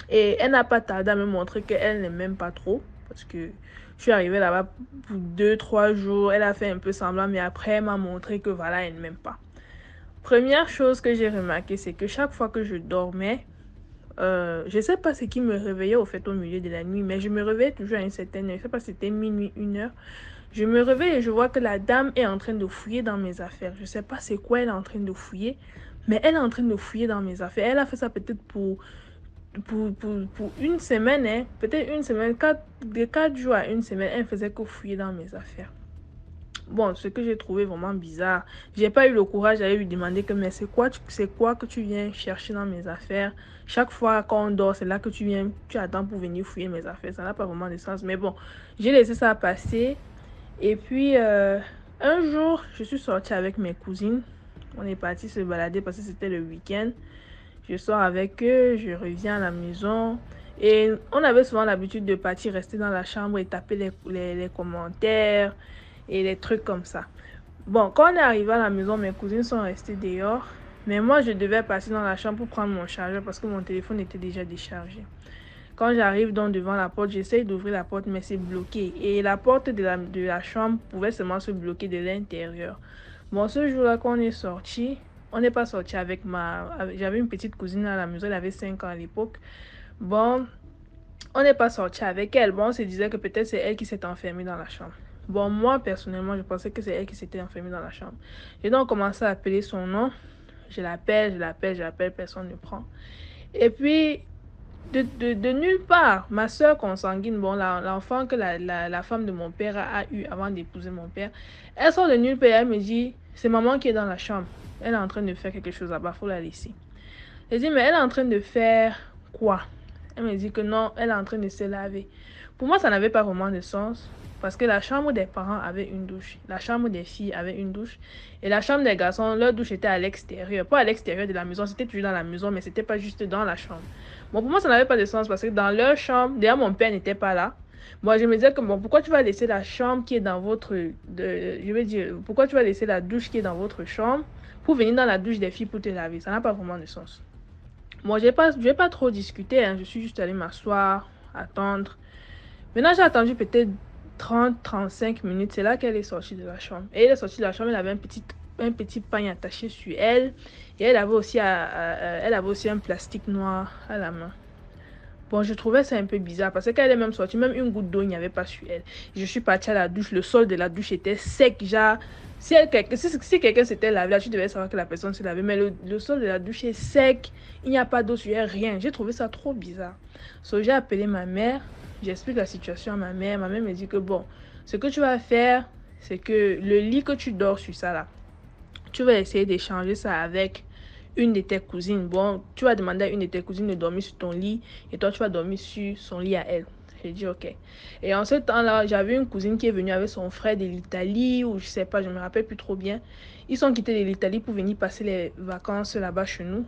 Et elle n'a pas tardé à me montrer qu'elle ne m'aime pas trop. Parce que je suis arrivée là-bas pour 2-3 jours. Elle a fait un peu semblant, mais après, elle m'a montré que voilà, elle ne m'aime pas. Première chose que j'ai remarqué, c'est que chaque fois que je dormais, je ne sais pas ce qui me réveillait au fait au milieu de la nuit, mais je me réveillais toujours à une certaine heure. Je ne sais pas si c'était minuit, 1h. Je me réveille et je vois que la dame est en train de fouiller dans mes affaires. Je ne sais pas c'est quoi elle est en train de fouiller, mais elle est en train de fouiller dans mes affaires. Elle a fait ça peut-être pour une semaine, hein. Peut-être une semaine, de 4 jours à une semaine, elle faisait que fouiller dans mes affaires. Bon, ce que j'ai trouvé vraiment bizarre, j'ai pas eu le courage d'aller lui demander que mais c'est quoi que tu viens chercher dans mes affaires. Chaque fois quand on dort, c'est là que tu attends pour venir fouiller mes affaires. Ça n'a pas vraiment de sens. Mais bon, j'ai laissé ça passer. Et puis, un jour, je suis sortie avec mes cousines. On est parti se balader parce que c'était le week-end. Je sors avec eux, je reviens à la maison. Et on avait souvent l'habitude de partir rester dans la chambre et taper les commentaires et les trucs comme ça. Bon, quand on est arrivé à la maison, mes cousines sont restées dehors. Mais moi, je devais passer dans la chambre pour prendre mon chargeur parce que mon téléphone était déjà déchargé. Quand j'arrive donc devant la porte, j'essaye d'ouvrir la porte, mais c'est bloqué. Et la porte de la chambre pouvait seulement se bloquer de l'intérieur. Bon, ce jour-là, quand on est sorti, on n'est pas sorti avec j'avais une petite cousine à la maison, elle avait 5 ans à l'époque. Bon, on n'est pas sorti avec elle. Bon, on se disait que peut-être c'est elle qui s'est enfermée dans la chambre. Bon, moi, personnellement, je pensais que c'est elle qui s'était enfermée dans la chambre. J'ai donc commencé à appeler son nom. Je l'appelle, personne ne prend. Et puis, de nulle part, ma soeur consanguine, bon, l'enfant que la femme de mon père a eu avant d'épouser mon père, elle sort de nulle part, elle me dit, c'est maman qui est dans la chambre. Elle est en train de faire quelque chose là-bas, il faut la laisser. Je dis, mais elle est en train de faire quoi? Elle me dit que non, elle est en train de se laver. Pour moi, ça n'avait pas vraiment de sens. Parce que la chambre des parents avait une douche. La chambre des filles avait une douche. Et la chambre des garçons, leur douche était à l'extérieur. Pas à l'extérieur de la maison, c'était toujours dans la maison, mais c'était pas juste dans la chambre. Bon, pour moi, ça n'avait pas de sens parce que dans leur chambre, déjà mon père n'était pas là. Moi, je me disais que bon, pourquoi tu vas laisser la chambre qui est dans votre... je veux dire, pourquoi tu vas laisser la douche qui est dans votre chambre pour venir dans la douche des filles pour te laver? Ça n'a pas vraiment de sens. Moi, je vais pas trop discuter, hein. Je suis juste allée m'asseoir, attendre. Maintenant, j'ai attendu peut-être 30-35 minutes. C'est là qu'elle est sortie de la chambre. Et elle est sortie de la chambre, elle avait un petit pagne attaché sur elle. Et elle avait aussi un plastique noir à la main. Bon, je trouvais ça un peu bizarre parce qu'elle est même sortie, même une goutte d'eau, il n'y avait pas sur elle. Je suis partie à la douche, le sol de la douche était sec, genre, si quelqu'un s'était lavé, là, tu devais savoir que la personne s'est lavée, mais le sol de la douche est sec, il n'y a pas d'eau sur elle, rien. J'ai trouvé ça trop bizarre. So, j'ai appelé ma mère, j'explique la situation à ma mère me dit que bon, ce que tu vas faire, c'est que le lit que tu dors sur ça là, tu vas essayer d'échanger ça avec une de tes cousines. Bon, tu vas demander à une de tes cousines de dormir sur ton lit et toi, tu vas dormir sur son lit à elle. J'ai dit ok. Et en ce temps-là, j'avais une cousine qui est venue avec son frère de l'Italie ou je sais pas, je me rappelle plus trop bien. Ils sont quittés de l'Italie pour venir passer les vacances là-bas chez nous.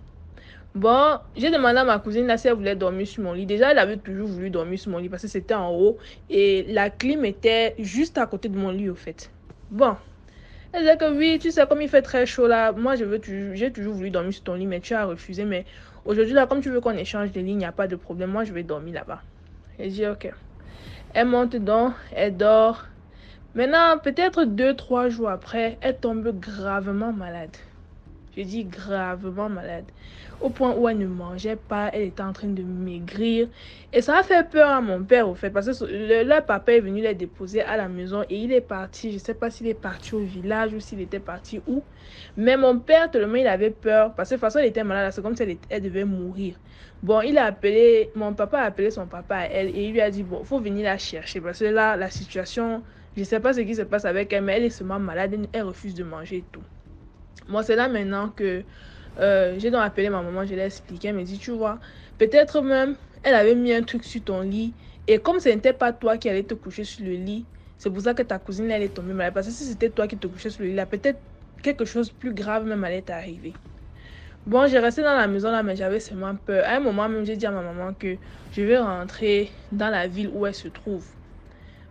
Bon, j'ai demandé à ma cousine là si elle voulait dormir sur mon lit. Déjà, elle avait toujours voulu dormir sur mon lit parce que c'était en haut et la clim était juste à côté de mon lit au fait. Bon. Elle disait que oui, tu sais, comme il fait très chaud là, moi j'ai toujours voulu dormir sur ton lit, mais tu as refusé. Mais aujourd'hui là, comme tu veux qu'on échange de lit, il n'y a pas de problème. Moi, je vais dormir là-bas. Elle dit ok. Elle monte donc, elle dort. Maintenant, peut-être 2-3 jours après, elle tombe gravement malade. Je dis gravement malade. Au point où elle ne mangeait pas, elle était en train de maigrir. Et ça a fait peur à mon père, au fait, parce que leur papa est venu les déposer à la maison et il est parti. Je ne sais pas s'il est parti au village ou s'il était parti où. Mais mon père, tellement il avait peur, parce que de toute façon, elle était malade, c'est comme si elle devait mourir. Bon, mon papa a appelé son papa à elle et il lui a dit, bon, il faut venir la chercher, parce que là, la situation, je ne sais pas ce qui se passe avec elle, mais elle est seulement malade, elle refuse de manger et tout. Moi, c'est là maintenant que j'ai donc appelé ma maman, je l'ai expliqué, elle me dit, tu vois, peut-être même, elle avait mis un truc sur ton lit, et comme ce n'était pas toi qui allais te coucher sur le lit, c'est pour ça que ta cousine, elle est tombée malade, parce que si c'était toi qui te couchais sur le lit, là, peut-être quelque chose de plus grave même allait t'arriver. Bon, j'ai resté dans la maison là, mais j'avais seulement peur. À un moment même, j'ai dit à ma maman que je vais rentrer dans la ville où elle se trouve.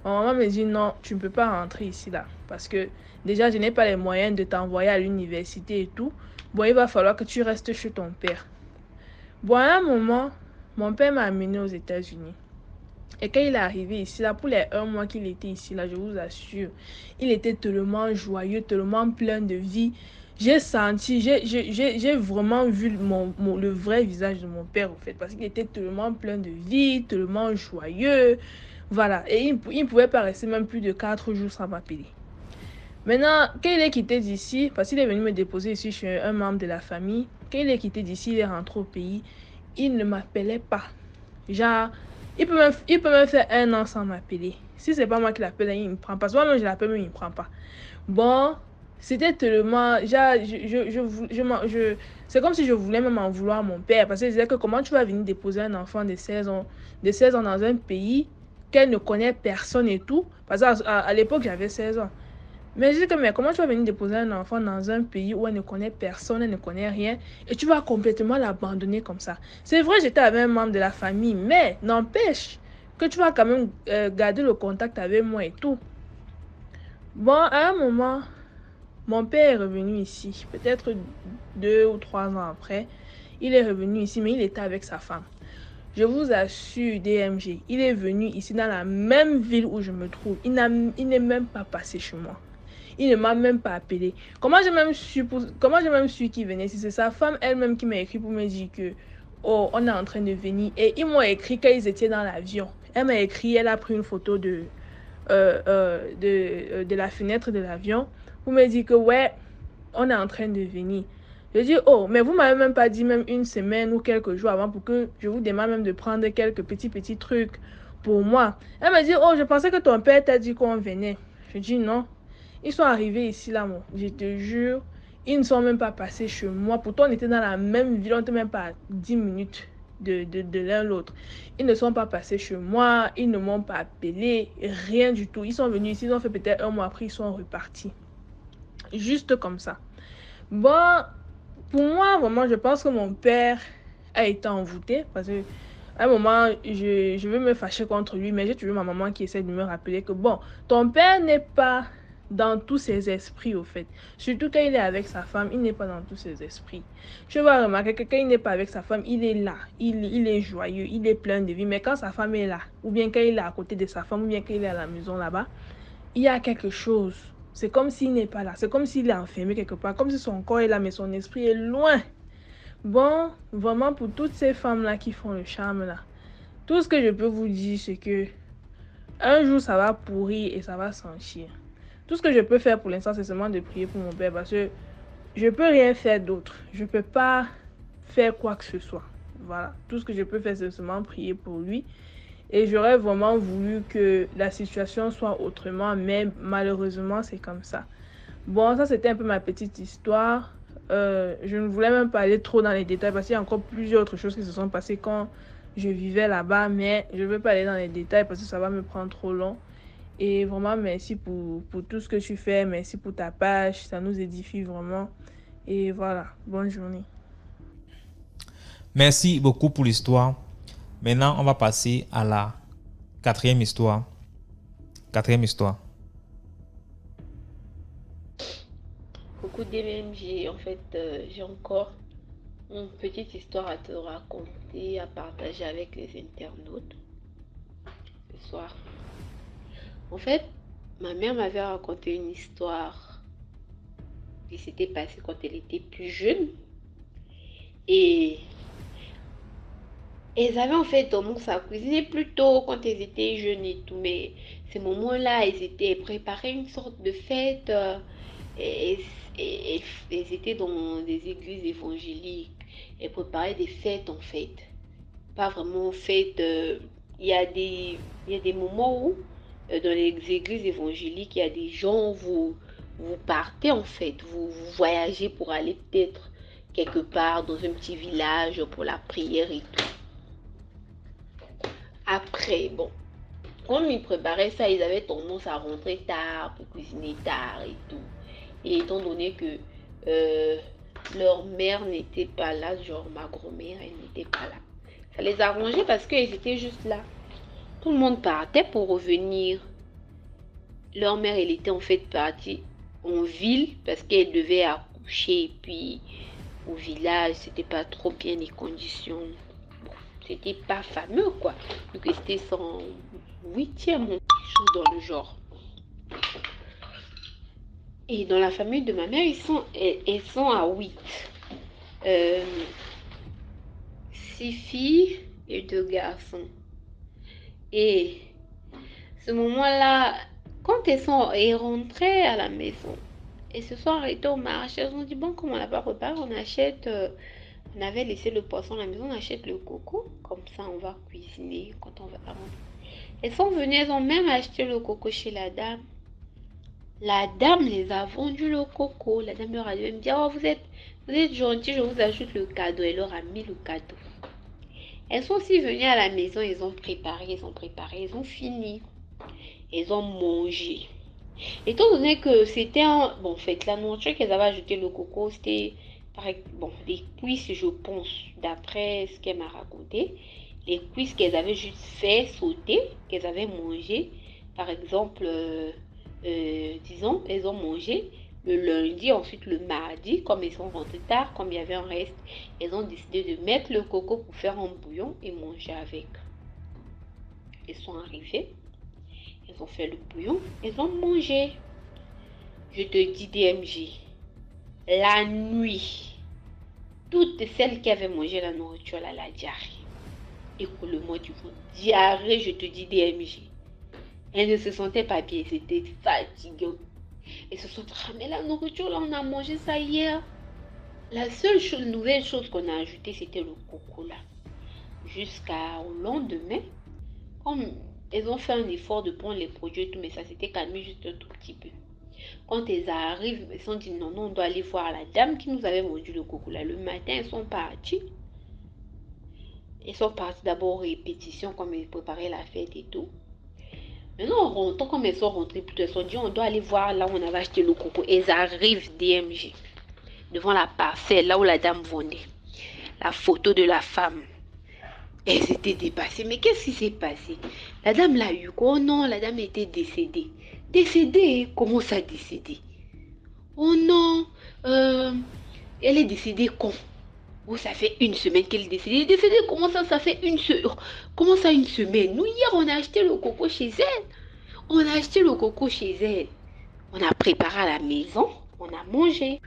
Ma maman me dit non, tu ne peux pas rentrer ici là, parce que déjà, je n'ai pas les moyens de t'envoyer à l'université et tout. Bon, il va falloir que tu restes chez ton père. Bon, à un moment, mon père m'a amené aux États-Unis. Et quand il est arrivé ici, là, pour les 1 mois qu'il était ici, là, je vous assure, il était tellement joyeux, tellement plein de vie. J'ai vraiment vu le vrai visage de mon père, en fait, parce qu'il était tellement plein de vie, tellement joyeux. Voilà, et il ne pouvait pas rester même plus de 4 jours sans m'appeler. Maintenant, quand il est quitté d'ici, parce qu'il est venu me déposer ici chez un membre de la famille, quand il est quitté d'ici, il est rentré au pays, il ne m'appelait pas. Genre, il peut même faire 1 an sans m'appeler. Si c'est pas moi qui l'appelle, il ne me prend pas. Soit même je l'appelle, mais il ne me prend pas. Bon, c'était tellement... Genre, c'est comme si je voulais même en vouloir à mon père. Parce qu'il disait que comment tu vas venir déposer un enfant de 16 ans dans un pays qu'elle ne connaît personne et tout. Parce qu'à l'époque, j'avais 16 ans. Mais je dis que, mais comment tu vas venir déposer un enfant dans un pays où elle ne connaît personne, elle ne connaît rien, et tu vas complètement l'abandonner comme ça? C'est vrai, j'étais avec un membre de la famille, mais n'empêche que tu vas quand même garder le contact avec moi et tout. Bon, à un moment, mon père est revenu ici, peut-être 2 ou 3 ans après. Il est revenu ici, mais il était avec sa femme. Je vous assure, DMG, il est venu ici dans la même ville où je me trouve. Il n'est même pas passé chez moi. Il ne m'a même pas appelé. Comment j'ai même su qu'il venait? Si c'est sa femme elle-même qui m'a écrit pour me dire que oh, on est en train de venir. Et ils m'ont écrit quand ils étaient dans l'avion. Elle m'a écrit, elle a pris une photo de la fenêtre de l'avion pour me dire que ouais, on est en train de venir. Je dis oh, mais vous m'avez même pas dit même 1 semaine ou quelques jours avant pour que je vous demande même de prendre quelques petits trucs pour moi. Elle m'a dit oh, je pensais que ton père t'a dit qu'on venait. Je dis non. Ils sont arrivés ici, là, moi. Je te jure, ils ne sont même pas passés chez moi. Pourtant, on était dans la même ville, on n'était même pas à 10 minutes de l'un l'autre. Ils ne sont pas passés chez moi, ils ne m'ont pas appelé, rien du tout. Ils sont venus ici, ils ont fait peut-être 1 mois après, ils sont repartis. Juste comme ça. Bon, pour moi, vraiment, je pense que mon père a été envoûté parce que À un moment, je veux me fâcher contre lui, mais j'ai toujours ma maman qui essaie de me rappeler que bon, ton père n'est pas dans tous ses esprits, au fait. Surtout quand il est avec sa femme, il n'est pas dans tous ses esprits. Je vais remarquer que quand il n'est pas avec sa femme, il est là, il est joyeux, il est plein de vie. Mais quand sa femme est là, ou bien quand il est à côté de sa femme, ou bien quand il est à la maison là-bas, il y a quelque chose. C'est comme s'il n'est pas là. C'est comme s'il est enfermé quelque part, comme si son corps est là, mais son esprit est loin. Bon, vraiment pour toutes ces femmes-là qui font le charme là, tout ce que je peux vous dire, c'est que un jour ça va pourrir et ça va s'enchier. Tout ce que je peux faire pour l'instant, c'est seulement de prier pour mon père parce que je peux rien faire d'autre. Je peux pas faire quoi que ce soit. Voilà, tout ce que je peux faire, c'est seulement prier pour lui. Et j'aurais vraiment voulu que la situation soit autrement, mais malheureusement, c'est comme ça. Bon, ça, c'était un peu ma petite histoire. Je ne voulais même pas aller trop dans les détails parce qu'il y a encore plusieurs autres choses qui se sont passées quand je vivais là-bas, mais je ne veux pas aller dans les détails parce que ça va me prendre trop long. Et vraiment, merci pour tout ce que tu fais. Merci pour ta page. Ça nous édifie vraiment. Et voilà, bonne journée. Merci beaucoup pour l'histoire. Maintenant, on va passer à la quatrième histoire. Quatrième histoire. Coucou DMJ, en fait, j'ai encore une petite histoire à te raconter, à partager avec les internautes ce soir. En fait, ma mère m'avait raconté une histoire qui s'était passée quand elle était plus jeune. Et elles avaient en fait tendance à cuisiner plus tôt quand elles étaient jeunes et tout. Mais ces moments-là, elles préparaient une sorte de fête. Et, elles étaient dans des églises évangéliques. Elles préparaient des fêtes en fait. Pas vraiment fêtes. Il y a des moments où, dans les églises évangéliques, il y a des gens, vous partez en fait. Vous voyagez pour aller peut-être quelque part dans un petit village pour la prière et tout. Après, bon, comme ils préparaient ça, ils avaient tendance à rentrer tard pour cuisiner tard et tout. Et étant donné que leur mère n'était pas là, genre ma grand-mère, elle n'était pas là. Ça les arrangeait parce qu'elles étaient juste là. Tout le monde partait pour revenir. Leur mère, elle était en fait partie en ville parce qu'elle devait accoucher. Et puis, au village, c'était pas trop bien les conditions. Bon, c'était pas fameux, quoi. Donc, c'était son 8e chose dans le genre. Et dans la famille de ma mère, elles sont à 8. 6 filles et 2 garçons. Et ce moment-là, quand elles rentrées à la maison, elles se sont arrêtées au marché. Elles ont dit, bon, comme on n'a pas préparé, on achète... on avait laissé le poisson à la maison, on achète le coco. Comme ça, on va cuisiner quand on va rentrer. Elles sont venues, elles ont même acheté le coco chez la dame. La dame les a vendu le coco. La dame leur a même dit, oh, vous êtes gentils, je vous ajoute le cadeau. Elle leur a mis le cadeau. Elles sont aussi venues à la maison, elles ont préparé, elles ont fini. Elles ont mangé. Étant donné que c'était bon, en fait, la nourriture qu'elles avaient ajouté le coco, c'était, des cuisses, je pense, d'après ce qu'elle m'a raconté. Les cuisses qu'elles avaient juste fait sauter, qu'elles avaient mangé. Par exemple, disons, elles ont mangé le lundi, ensuite le mardi, comme elles sont rentrées tard, comme il y avait un reste, elles ont décidé de mettre le coco pour faire un bouillon et manger avec. Elles sont arrivées, elles ont fait le bouillon, elles ont mangé. Je te dis DMJ, la nuit, toutes celles qui avaient mangé la nourriture, là, la diarrhée. Écoute-le-moi du coup, diarrhée, je te dis DMJ. Elles ne se sentaient pas bien, c'était fatiguées. Et se sont dit, ah, mais la nourriture, là, on a mangé ça hier. La seule nouvelle chose qu'on a ajoutée, c'était le coco, là. Jusqu'au lendemain, comme elles ont fait un effort de prendre les produits et tout, mais ça s'était calmé juste un tout petit peu. Quand elles arrivent, elles se sont dit, non, on doit aller voir la dame qui nous avait vendu le coco, là. Le matin, elles sont parties. Elles sont parties d'abord aux répétitions, comme elles préparaient la fête et tout. Maintenant, en rentrant, comme elles sont rentrées, elles se sont dit, on doit aller voir là où on avait acheté le coco. Elles arrivent DMJ, devant la parcelle, là où la dame vendait. La photo de la femme. Elles étaient dépassées. Mais qu'est-ce qui s'est passé? La dame l'a eu quoi? Oh non, la dame était décédée. Décédée? Comment ça décédée? Oh non, euh, elle est décédée quand? Oh, ça fait une semaine qu'elle est décédée. Elle est décédée, comment ça fait une semaine? Comment ça une semaine? Nous, hier, on a acheté le coco chez elle. On a acheté le coco chez elle. On a préparé à la maison. On a mangé.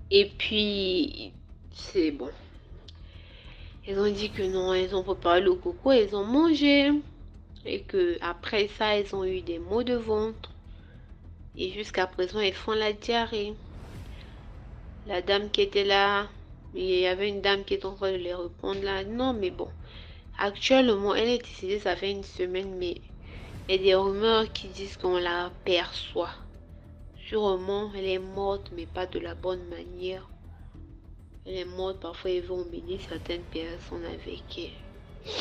Et puis, c'est bon. Elles ont dit que non, elles ont préparé le coco, elles ont mangé. Et que après ça, elles ont eu des maux de ventre. Et jusqu'à présent, elles font la diarrhée. La dame qui était là, il y avait une dame qui est en train de les répondre là. Non, mais bon. Actuellement, elle est décédée, ça fait une semaine, mais il y a des rumeurs qui disent qu'on la perçoit. Sûrement, elle est morte, mais pas de la bonne manière. Elle est morte, parfois ils vont emmener certaines personnes avec elle.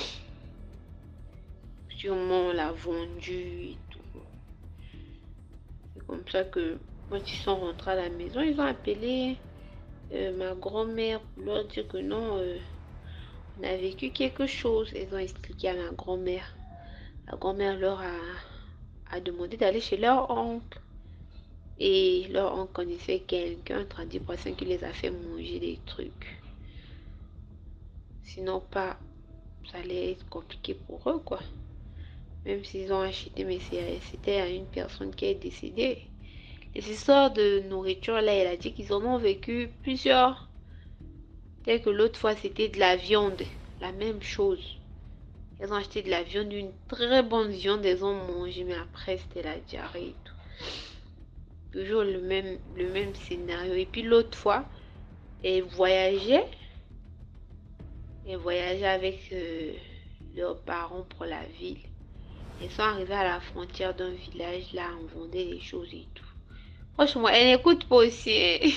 Sûrement, on l'a vendue et tout. C'est comme ça que, quand ils sont rentrés à la maison, ils ont appelé ma grand-mère pour leur dire que non, on a vécu quelque chose. Ils ont expliqué à ma grand-mère. La grand-mère leur a demandé d'aller chez leur oncle. Et leur oncle connaissait quelqu'un, tradipraticien, qui les a fait manger des trucs. Sinon, pas, ça allait être compliqué pour eux, quoi. Même s'ils ont acheté, mais c'était à une personne qui est décédée. Les histoires de nourriture, là, elle a dit qu'ils en ont vécu plusieurs. Dès que l'autre fois, c'était de la viande. La même chose. Elles ont acheté de la viande, une très bonne viande, elles ont mangé, mais après, c'était la diarrhée et tout. Toujours le même scénario. Et puis l'autre fois, elles voyageaient. Elles voyageaient avec leurs parents pour la ville. Elles sont arrivées à la frontière d'un village, là, on vendait des choses et tout. Franchement, elle n'écoute pas aussi. Hein.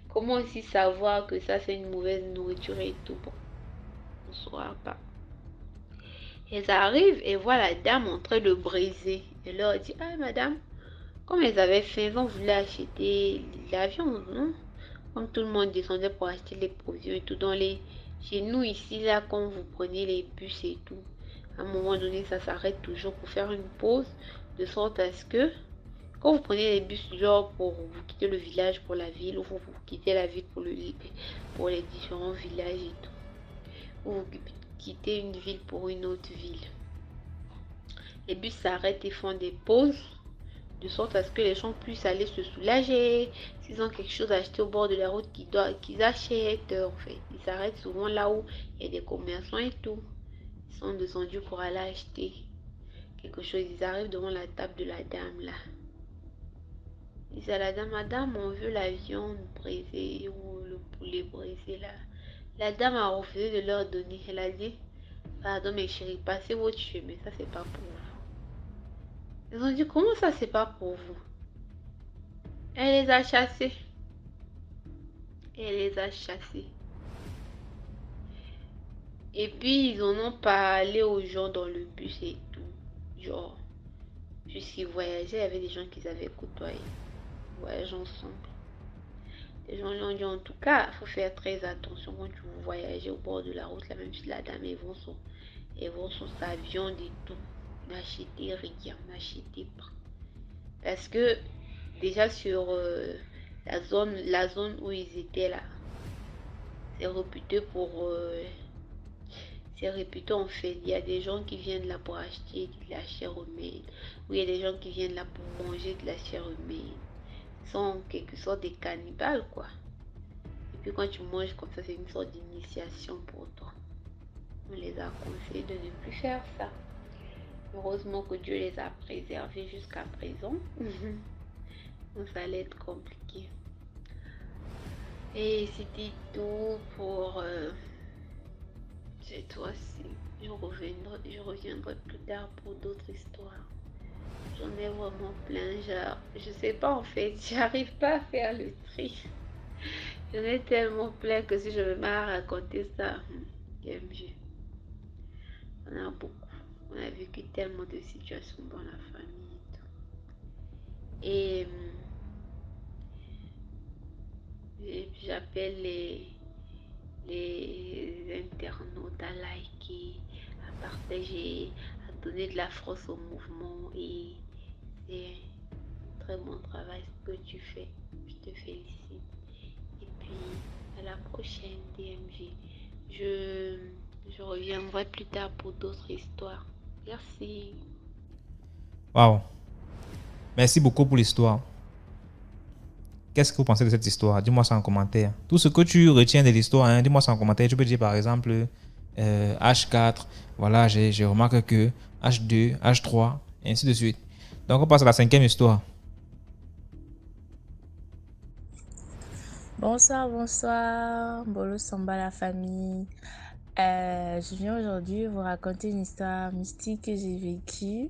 Comment aussi savoir que ça, c'est une mauvaise nourriture et tout? Bon, on ne saura pas. Elles arrivent et voient la dame en train de briser. Elle leur dit, ah madame, comme elles avaient faim, elles ont voulu acheter la viande, non? Comme tout le monde descendait pour acheter les provisions et tout. Chez nous ici, là, quand vous prenez les bus et tout, à un moment donné, ça s'arrête toujours pour faire une pause, de sorte à ce que, quand vous prenez les bus, genre pour vous quitter le village pour la ville, ou vous quittez la ville pour les différents villages et tout, ou vous quittez une ville pour une autre ville. Les bus s'arrêtent et font des pauses, de sorte à ce que les gens puissent aller se soulager. S'ils ont quelque chose à acheter au bord de la route qu'ils achètent, en fait. Ils s'arrêtent souvent là où il y a des commerçants et tout. Ils sont descendus pour aller acheter quelque chose. Ils arrivent devant la table de la dame là. Ils disent à la dame, madame, on veut la viande brisée ou le poulet brisé là. La dame a refusé de leur donner. Elle a dit, pardon mes chéris, passez votre chemin, ça c'est pas pour vous. Ils ont dit, comment ça c'est pas pour vous? Elle les a chassés. Elle les a chassés. Et puis ils en ont parlé aux gens dans le bus et tout. Genre, puisqu'ils voyageaient, il y avait des gens qu'ils avaient côtoyés. Ils voyagent ensemble. Les gens lui ont dit, en tout cas, il faut faire très attention quand tu voyages au bord de la route. Là, même si la dame, elles vont sur sa viande et tout. N'achetez rien, n'achetez pas. Parce que déjà sur la zone où ils étaient là, c'est réputé c'est réputé en fait. Il y a des gens qui viennent là pour acheter de la chair humaine, ou il y a des gens qui viennent là pour manger de la chair humaine. Ils sont en quelque sorte des cannibales, quoi. Et puis quand tu manges comme ça, c'est une sorte d'initiation pour toi. On les a conseillé de ne plus faire ça. Heureusement que Dieu les a préservés jusqu'à présent. Donc ça allait être compliqué. Et c'était tout pour cette fois-ci. Je reviendrai plus tard pour d'autres histoires. J'en ai vraiment plein. Je sais pas en fait. J'arrive pas à faire le tri. J'en ai tellement plein que si je me mets à raconter ça, j'aime mieux. On a beaucoup. On a vécu tellement de situations dans la famille et tout. Et j'appelle les internautes à liker, communiquer, à partager, à donner de la force au mouvement. Et c'est un très bon travail que tu fais. Je te félicite. Et puis, à la prochaine, DMG. Je, je reviendrai plus tard pour d'autres histoires. Merci. Waouh. Merci beaucoup pour l'histoire. Qu'est-ce que vous pensez de cette histoire? Dis-moi ça en commentaire. Tout ce que tu retiens de l'histoire, hein, dis-moi ça en commentaire. Tu peux dire par exemple H4, voilà, j'ai remarqué que H2, H3, et ainsi de suite. Donc on passe à la 5e histoire. Bonsoir, bonsoir, Bolo Samba la famille. Je viens aujourd'hui vous raconter une histoire mystique que j'ai vécue.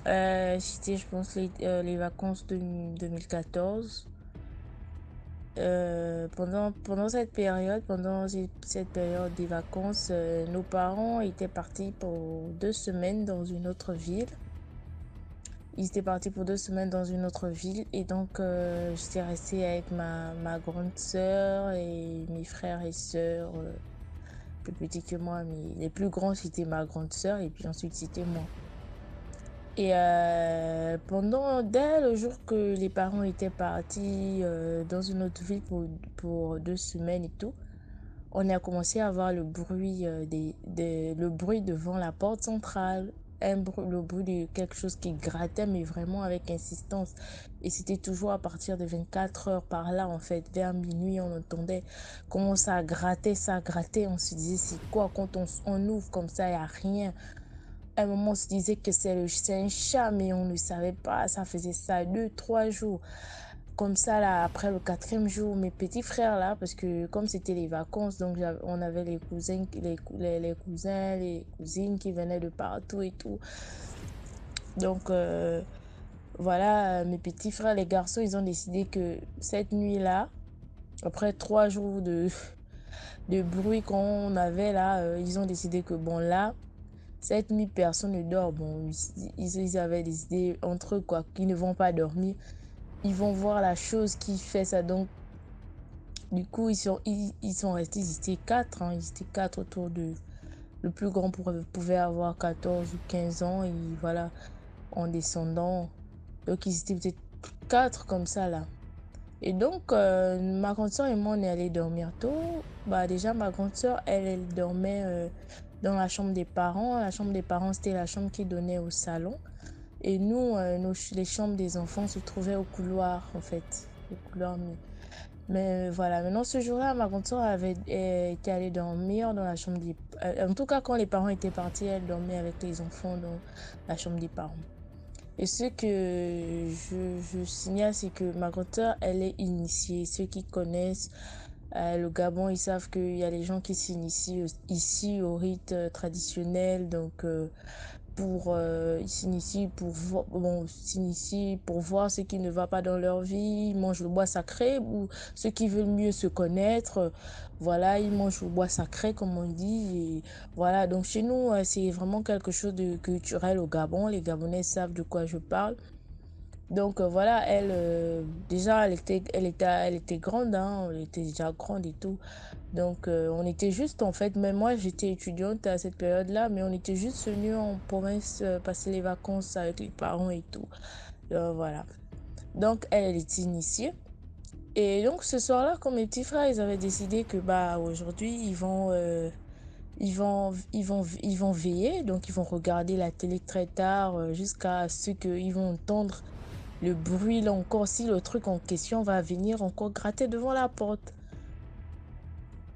C'était, je pense, les vacances de 2014. Pendant cette période, cette période des vacances, nos parents étaient partis pour 2 semaines dans une autre ville. Ils étaient partis pour 2 semaines dans une autre ville et donc j'étais restée avec ma grande sœur et mes frères et sœurs plus petits que moi, mais les plus grands c'était ma grande sœur et puis ensuite c'était moi. Et dès le jour que les parents étaient partis dans une autre ville pour 2 semaines et tout, on a commencé à avoir le bruit, le bruit devant la porte centrale. Le bruit de quelque chose qui grattait, mais vraiment avec insistance. Et c'était toujours à partir de 24 heures par là, en fait. Vers minuit, on entendait comment ça grattait, ça grattait. On se disait, c'est quoi? Quand on ouvre comme ça, il n'y a rien. À un moment, on se disait que c'est un chat, mais on ne savait pas. Ça faisait ça 2, 3 jours. Comme ça, là, après le 4e jour, mes petits frères, là, parce que comme c'était les vacances, donc on avait les cousins, les cousins, les cousines qui venaient de partout et tout. Donc, voilà, mes petits frères, les garçons, ils ont décidé que cette nuit-là, après 3 jours de bruit qu'on avait là, ils ont décidé que, bon, là, cette nuit, personne ne dort. Bon, ils avaient décidé entre eux, quoi, qu'ils ne vont pas dormir. Ils vont voir la chose qui fait ça. Donc, du coup, ils sont restés, ils étaient 4, hein, ils étaient 4 autour de... Le plus grand pouvait avoir 14 ou 15 ans, et voilà, en descendant. Donc, ils étaient peut-être 4 comme ça, là. Et donc, ma grande soeur et moi, on est allés dormir tôt. Bah, déjà, ma grande soeur, elle dormait dans la chambre des parents. La chambre des parents, c'était la chambre qui donnait au salon. Et nous, les chambres des enfants se trouvaient au couloir, en fait. Au couloir, mais voilà, maintenant ce jour-là, ma grande soeur était allée dormir dans la chambre des... en tout cas, quand les parents étaient partis, elle dormait avec les enfants dans la chambre des parents. Et ce que je signale, c'est que ma grande soeur, elle est initiée. Ceux qui connaissent le Gabon, ils savent qu'il y a les gens qui s'initient ici au rite traditionnel. Donc, ils s'initient pour voir ce qui ne va pas dans leur vie. Ils mangent le bois sacré, ou ceux qui veulent mieux se connaître, voilà, ils mangent le bois sacré, comme on dit. Et voilà, donc chez nous, c'est vraiment quelque chose de culturel au Gabon. Les Gabonais savent de quoi je parle. Donc voilà, elle, déjà, elle était grande, hein, elle était déjà grande et tout. Donc on était juste, en fait, même moi, j'étais étudiante à cette période-là, mais on était juste venus en province passer les vacances avec les parents et tout. Voilà. Donc elle était initiée. Et donc ce soir-là, comme mes petits frères, ils avaient décidé que bah aujourd'hui, ils vont veiller, donc ils vont regarder la télé très tard jusqu'à ce qu'ils vont entendre le bruit là encore, si le truc en question va venir encore gratter devant la porte.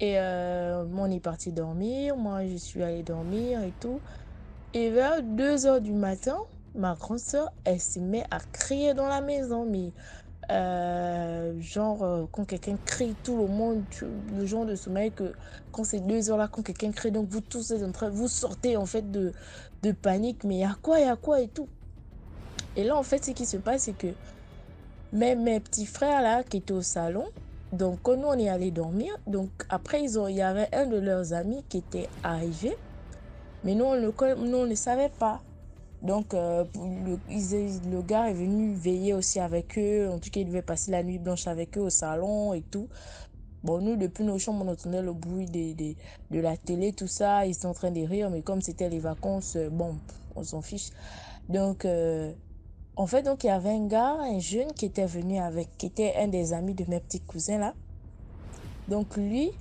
Et on est parti dormir, moi je suis allée dormir et tout. Et vers 2 heures du matin, ma grande soeur, elle se met à crier dans la maison, mais quand quelqu'un crie, tout le monde, le genre de sommeil que quand c'est 2 heures là, quand quelqu'un crie, donc vous tous êtes en train, vous sortez en fait de panique, mais il y a quoi et tout. Et là en fait, ce qui se passe, c'est que mes petits frères là, qui étaient au salon, donc quand nous on est allé dormir, donc après il y avait un de leurs amis qui était arrivé, mais nous on ne savait pas. Donc le gars est venu veiller aussi avec eux, en tout cas il devait passer la nuit blanche avec eux au salon et tout. Bon, nous, depuis nos chambres, on entendait le bruit de la télé, tout ça. Ils sont en train de rire, mais comme c'était les vacances, bon, on s'en fiche. Donc, en fait, donc, il y avait un gars, un jeune qui était venu qui était un des amis de mes petits cousins, là. Donc, lui,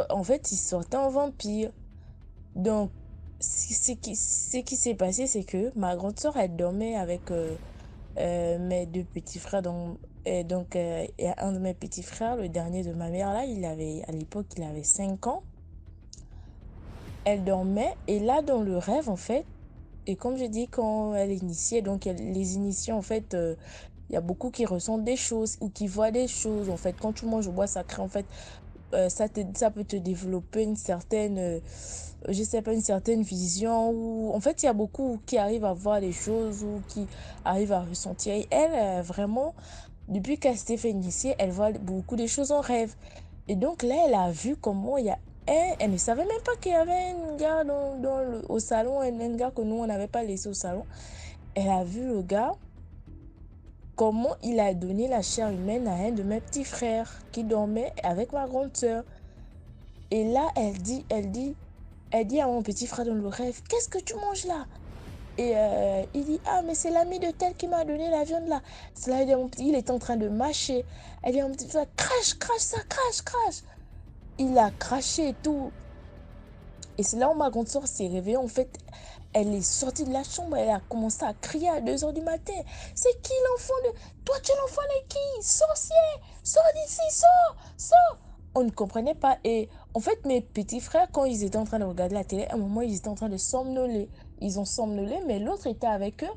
en fait, il sortait en vampire. Donc, ce qui s'est passé, c'est que ma grande sœur, elle dormait avec mes deux petits frères. Donc, il y a un de mes petits frères, le dernier de ma mère, là, à l'époque, il avait 5 ans. Elle dormait, et là, dans le rêve, en fait, et comme je dis, quand elle est initiée, donc les initiés, en fait, il y a beaucoup qui ressentent des choses ou qui voient des choses. En fait, quand tu manges au bois sacré, en fait, ça peut te développer une certaine, je sais pas, une certaine vision. Ou en fait, il y a beaucoup qui arrivent à voir des choses ou qui arrivent à ressentir. Et elle, vraiment, depuis qu'elle s'était fait initier, elle voit beaucoup de choses en rêve. Et donc là, elle a vu comment il y a elle ne savait même pas qu'il y avait un gars au salon, un gars que nous, on n'avait pas laissé au salon. Elle a vu le gars, comment il a donné la chair humaine à un de mes petits frères qui dormait avec ma grande sœur. Et là, elle dit à mon petit frère dans le rêve, qu'est-ce que tu manges là? Et il dit, ah, mais c'est l'ami de tel qui m'a donné la viande là. Cela, il est en train de mâcher. Elle dit à mon petit frère, crache, crache ça, crache, crache. Il a craché et tout. Et c'est là où ma grande soeur s'est réveillée. En fait, elle est sortie de la chambre. Elle a commencé à crier à 2 heures du matin. C'est qui l'enfant de... Toi, tu es l'enfant de qui? Sorcier! Sors d'ici, sors! Sors! On ne comprenait pas. Et en fait, mes petits frères, quand ils étaient en train de regarder la télé, à un moment, ils étaient en train de somnoler. Ils ont somnolé, mais l'autre était avec eux.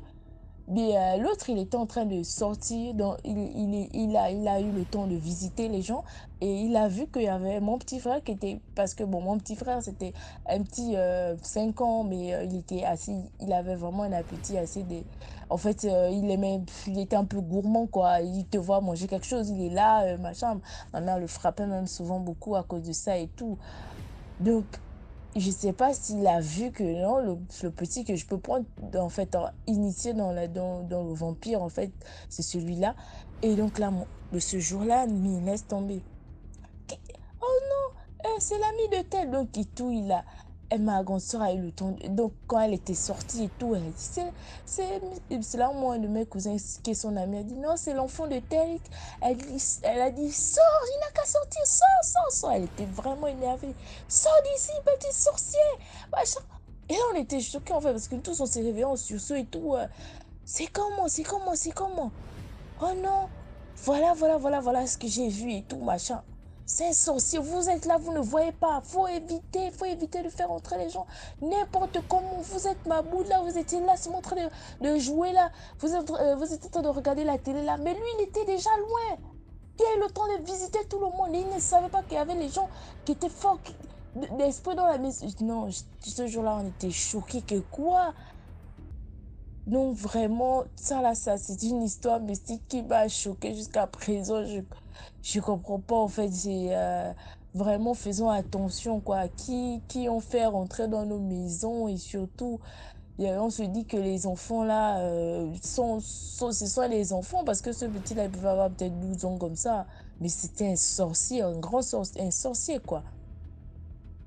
Mais l'autre, il était en train de sortir. Il a eu le temps de visiter les gens. Et il a vu qu'il y avait mon petit frère qui était... Parce que, bon, mon petit frère, c'était un petit 5 ans, mais il était assez... Il avait vraiment un appétit assez... En fait, il était un peu gourmand, quoi. Il te voit manger quelque chose, il est là, machin. Ma mère le frappait même souvent beaucoup à cause de ça et tout. Donc, je sais pas s'il a vu que non, le petit que je peux prendre, en fait, initié dans le vampire, en fait, c'est celui-là. Et donc là, ce jour-là, il laisse tomber. Oh non, c'est l'ami de tel. Donc, et tout, ma grande soeur a eu le temps. Donc, quand elle était sortie et tout, elle a dit, c'est là où moi, un de mes cousins, qui est son ami, a dit, non, c'est l'enfant de tel. Elle a dit, sors, il n'a qu'à sortir, sors, sors, sors. Elle était vraiment énervée. Sors d'ici, petit sorcier. Machin. Et là, on était choqués, en fait, parce que tous, on s'est réveillés en sursaut et tout. C'est comment, c'est comment, c'est comment? Oh non, voilà ce que j'ai vu et tout, machin. C'est un sorcier, vous êtes là, vous ne voyez pas. Faut éviter de faire entrer les gens n'importe comment. Vous êtes ma boule là, vous étiez là, c'est en train de jouer là. Vous êtes en train de regarder la télé là. Mais lui, il était déjà loin. Il a eu le temps de visiter tout le monde. Et il ne savait pas qu'il y avait les gens qui étaient forts d'esprit dans la maison. Non, ce jour-là, on était choqués que quoi? Non, vraiment, ça, c'est une histoire mystique qui m'a choquée jusqu'à présent. Je comprends pas, en fait. Vraiment, faisons attention, quoi. Qui on fait rentrer dans nos maisons et surtout, on se dit que les enfants, là, ce sont les enfants parce que ce petit-là, il pouvait avoir peut-être 12 ans comme ça. Mais c'était un sorcier, un grand sorcier, un sorcier, quoi.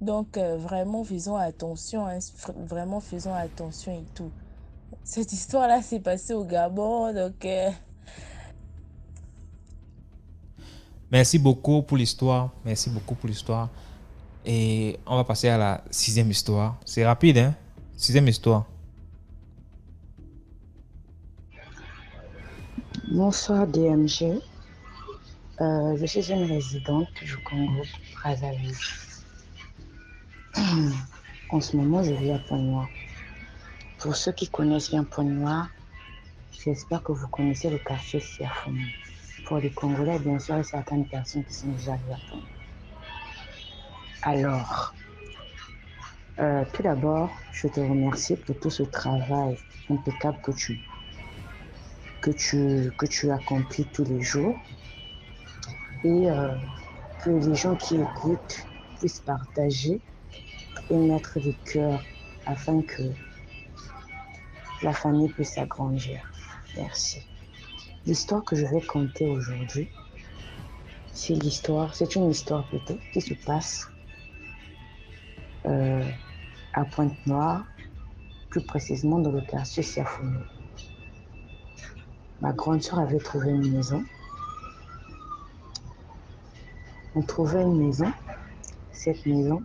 Donc, vraiment, faisons attention, hein, vraiment, faisons attention et tout. Cette histoire-là s'est passée au Gabon, donc Merci beaucoup pour l'histoire. Merci beaucoup pour l'histoire. Et on va passer à la 6e histoire. C'est rapide, hein? 6e histoire. Bonsoir DMG. Je suis une résidente du Congo, Brazzaville. En ce moment, je vis à Pointe-Noire. Pour ceux qui connaissent bien Pointe-Noire, j'espère que vous connaissez le quartier Siafoum. Pour les Congolais, bien sûr, il y a certaines personnes qui sont déjà allées à Pointe-Noire. Alors, tout d'abord, je te remercie pour tout ce travail impeccable que tu accomplis tous les jours et que les gens qui écoutent puissent partager et mettre du cœur afin que la famille puisse s'agrandir. Merci. L'histoire que je vais conter aujourd'hui, c'est une histoire plutôt qui se passe à Pointe-Noire, plus précisément dans le quartier Siafono. Ma grande sœur avait trouvé une maison. On trouvait une maison. Cette maison,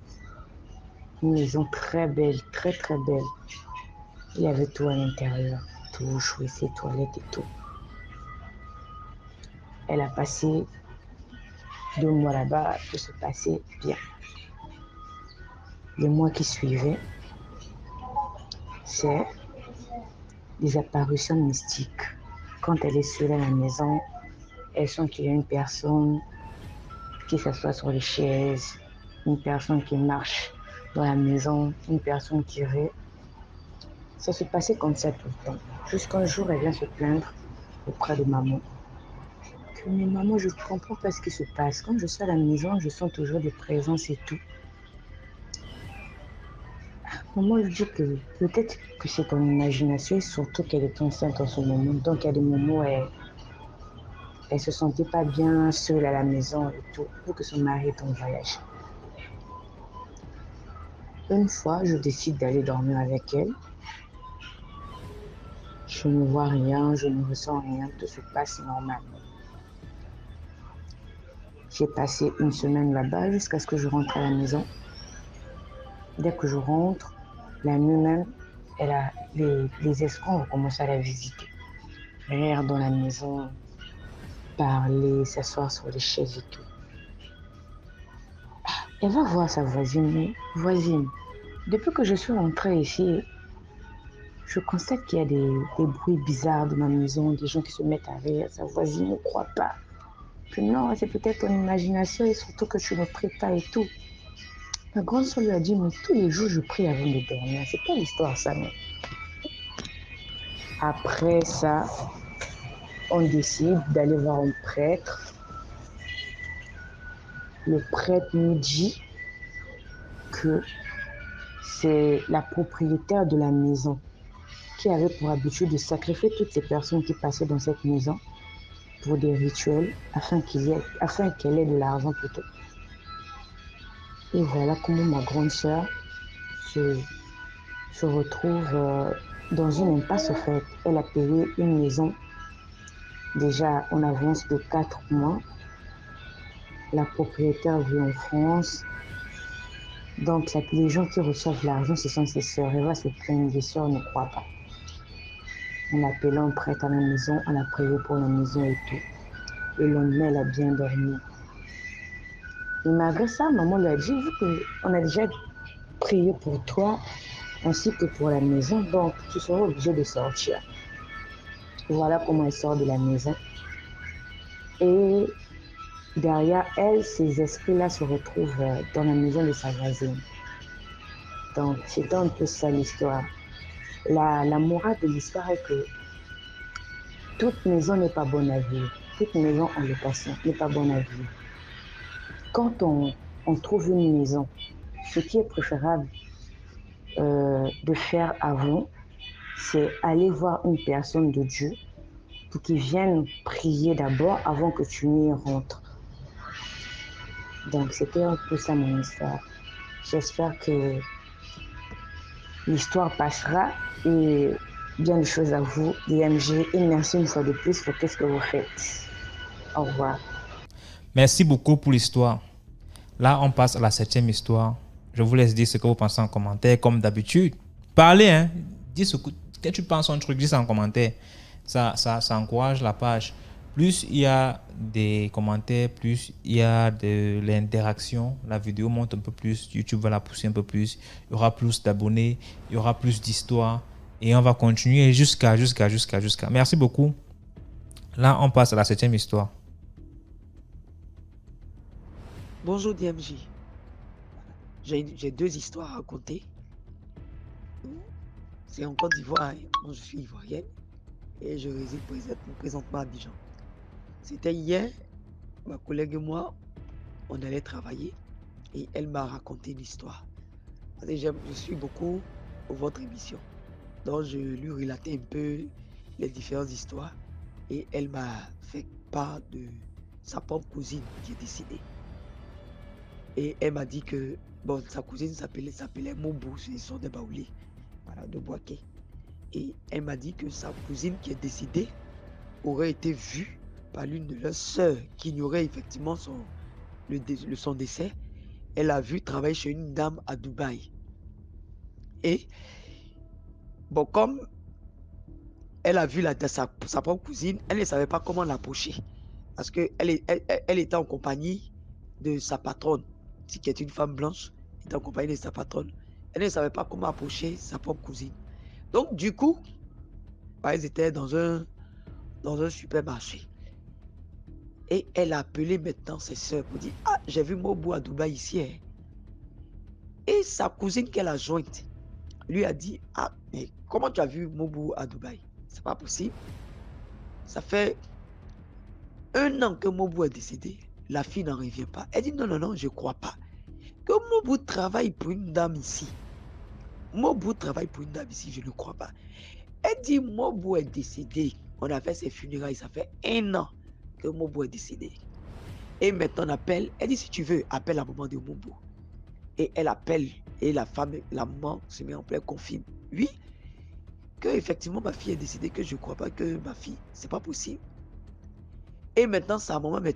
une maison très belle, très très belle. Il y avait tout à l'intérieur, douche, WC, toilettes et tout. Elle a passé 2 mois là-bas, tout se passait bien. Les mois qui suivaient, c'est des apparitions mystiques. Quand elle est seule à la maison, elle sent qu'il y a une personne qui s'assoit sur les chaises, une personne qui marche dans la maison, une personne qui rit. Ça se passait comme ça tout le temps. Jusqu'un jour, elle vient se plaindre auprès de maman. Mais maman, je ne comprends pas ce qui se passe. Quand je suis à la maison, je sens toujours des présences et tout. Maman lui dit que peut-être que c'est ton imagination, surtout qu'elle est enceinte en ce moment. Donc, il y a des moments où elle se sentait pas bien seule à la maison et tout, pour que son mari est en voyage. Une fois, je décide d'aller dormir avec elle. Je ne vois rien, je ne ressens rien, tout se passe normalement. J'ai passé une semaine là-bas jusqu'à ce que je rentre à la maison. Dès que je rentre, la nuit même, les escrocs ont commencé à la visiter. Rire dans la maison, parler, s'asseoir sur les chaises et tout. Elle va voir sa voisine. Voisine, depuis que je suis rentrée ici, je constate qu'il y a des bruits bizarres dans ma maison, des gens qui se mettent à rire. Sa voisine ne croit pas. Que non, c'est peut-être ton imagination et surtout que tu ne pries pas et tout. Ma grande soeur lui a dit, mais tous les jours je prie avant de dormir. C'est pas l'histoire ça, non? Après ça, on décide d'aller voir un prêtre. Le prêtre nous dit que c'est la propriétaire de la maison qui avait pour habitude de sacrifier toutes ces personnes qui passaient dans cette maison pour des rituels afin qu'elle ait de l'argent plutôt. Et voilà comment ma grande sœur se retrouve dans une impasse au fait. Elle a payé une maison déjà en avance de 4 mois. La propriétaire vit en France. Donc les gens qui reçoivent l'argent, ce sont ses sœurs. Elle va se plaindre, les sœurs ne croient pas. On a appelé un prêtre à la maison, on a prié pour la maison et tout. Et le lendemain, elle a bien dormi. Et malgré ça, maman lui a dit, vu qu'on a déjà prié pour toi, ainsi que pour la maison, donc tu seras obligé de sortir. Voilà comment elle sort de la maison. Et derrière elle, ces esprits-là se retrouvent dans la maison de sa voisine. Donc, c'était un peu ça l'histoire. La morale de l'histoire est que toute maison n'est pas bonne à vivre. Toute maison en location n'est pas bonne à vivre. Quand on trouve une maison, ce qui est préférable de faire avant, c'est aller voir une personne de Dieu pour qu'il vienne prier d'abord avant que tu n'y rentres. Donc, c'était un peu ça mon histoire. J'espère que l'histoire passera et bien de choses à vous, DMG, et merci une fois de plus pour tout ce que vous faites. Au revoir. Merci beaucoup pour l'histoire. Là, on passe à la 7e histoire. Je vous laisse dire ce que vous pensez en commentaire, comme d'habitude. Parlez, hein. Dis ce que tu penses un truc, dis ça en commentaire. Ça encourage la page. Plus il y a des commentaires, plus il y a de l'interaction. La vidéo monte un peu plus. YouTube va la pousser un peu plus. Il y aura plus d'abonnés. Il y aura plus d'histoires. Et on va continuer jusqu'à. Merci beaucoup. Là, on passe à la 7e histoire. Bonjour DMJ. J'ai 2 histoires à raconter. C'est en Côte d'Ivoire. Moi, je suis ivoirienne et je réside présentement à Abidjan. C'était hier, ma collègue et moi, on allait travailler et elle m'a raconté l'histoire. Je suis beaucoup votre émission. Donc, je lui relatais un peu les différentes histoires et elle m'a fait part de sa propre cousine qui est décédée. Et elle m'a dit que, bon, sa cousine s'appelait Mobu, c'est son de Baoulé, voilà, de Boaké. Et elle m'a dit que sa cousine qui est décédée aurait été vue par l'une de leurs sœurs qui ignorait effectivement son décès. Elle a vu travailler chez une dame à Dubaï. Et bon, comme elle a vu sa propre cousine, elle ne savait pas comment l'approcher. Parce qu'elle était en compagnie de sa patronne, qui est une femme blanche, elle était en compagnie de sa patronne. Elle ne savait pas comment approcher sa propre cousine. Donc, du coup, ils étaient dans un supermarché. Et elle a appelé maintenant ses soeurs pour dire, ah, j'ai vu Mobu à Dubaï ici. Hein. Et sa cousine qu'elle a jointe lui a dit, ah, mais comment tu as vu Mobu à Dubaï? C'est pas possible. Ça fait 1 an que Mobu est décédé. La fille n'en revient pas. Elle dit, non, non, non, je ne crois pas. Que Mobu travaille pour une dame ici. Mobu travaille pour une dame ici, je ne crois pas. Elle dit, Mobu est décédé. On a fait ses funérailles, ça fait 1 an que Mobu est décédé. Et maintenant on appelle, elle dit, si tu veux, appelle la maman de Mobu. Et elle appelle, et la maman se met en plein confirme. Oui, que effectivement ma fille est décédée, que je ne crois pas que ma fille, c'est pas possible. Et maintenant, sa maman, elle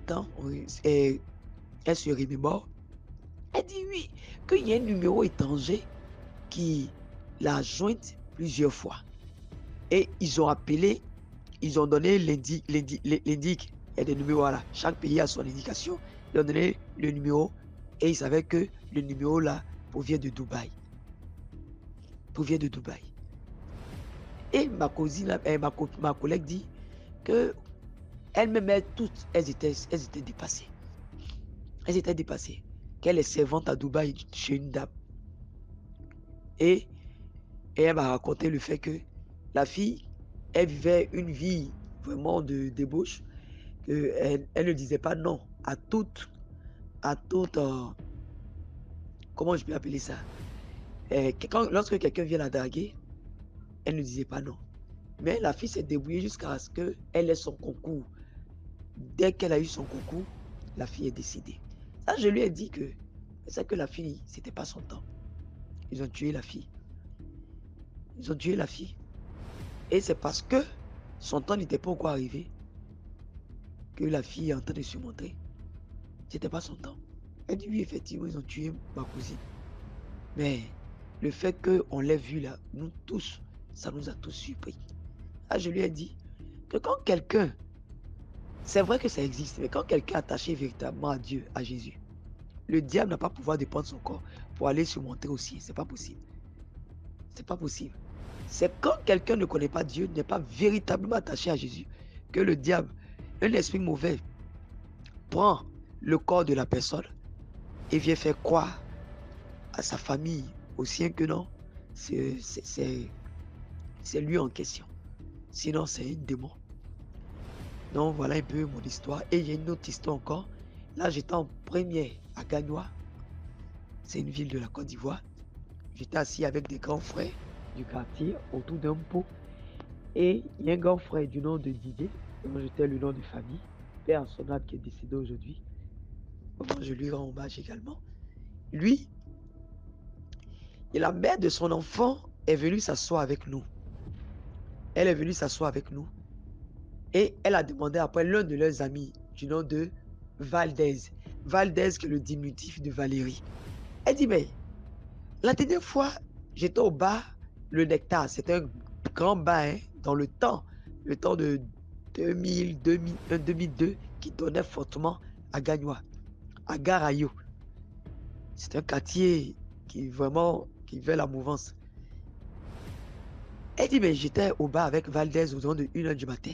se remémore. Elle dit oui, qu'il y a un numéro étranger qui l'a jointe plusieurs fois. Et ils ont appelé, ils ont donné l'indic. Il y a des numéros là. Chaque pays a son indication. Ils ont donné le numéro et ils savaient que le numéro là provient de Dubaï. Et ma cousine, ma collègue dit que elles-mêmes, toutes, elles étaient dépassées. Elles étaient dépassées. Qu'elle est servante à Dubaï chez une dame. Et elle m'a raconté le fait que la fille, elle vivait une vie vraiment de débauche. Elle ne disait pas non à toute comment je peux appeler ça? Lorsque quelqu'un vient la draguer, elle ne disait pas non. Mais la fille s'est débrouillée jusqu'à ce qu'elle ait son concours. Dès qu'elle a eu son concours, la fille est décédée. Ça, je lui ai dit que c'est que la fille, c'était pas son temps. Ils ont tué la fille. Et c'est parce que son temps n'était pas encore arrivé que la fille est en train de se montrer. C'était pas son temps. Elle dit oui, effectivement, ils ont tué ma cousine. Mais le fait qu'on l'ait vu là, nous tous, ça nous a tous surpris. Là, je lui ai dit que quand quelqu'un, c'est vrai que ça existe, mais quand quelqu'un est attaché véritablement à Dieu, à Jésus, le diable n'a pas pouvoir de prendre son corps pour aller se montrer aussi. C'est pas possible. C'est pas possible. C'est quand quelqu'un ne connaît pas Dieu, n'est pas véritablement attaché à Jésus, que le diable, un esprit mauvais, prend le corps de la personne et vient faire croire à sa famille, aux siens que non, c'est lui en question. Sinon, c'est un démon. Donc, voilà un peu mon histoire. Et il y a une autre histoire encore. Là, j'étais en première à Gagnoa. C'est une ville de la Côte d'Ivoire. J'étais assis avec des grands frères du quartier autour d'un pot. Et il y a un grand frère du nom de Didier, dont j'étais le nom de famille, père à son âme qui est décédé aujourd'hui. Moi, je lui rends hommage également. Lui, et la mère de son enfant est venue s'asseoir avec nous. Elle est venue s'asseoir avec nous. Et elle a demandé après l'un de leurs amis du nom de Valdez. Valdez, qui est le diminutif de Valérie. Elle dit, mais la dernière fois, j'étais au bar, le Nectar. C'était un grand bar hein, dans le temps de 2002, qui donnait fortement à Gagnoa, à Garayo. C'est un quartier qui veut la mouvance. Elle dit, mais j'étais au bar avec Valdez aux de 1h du matin.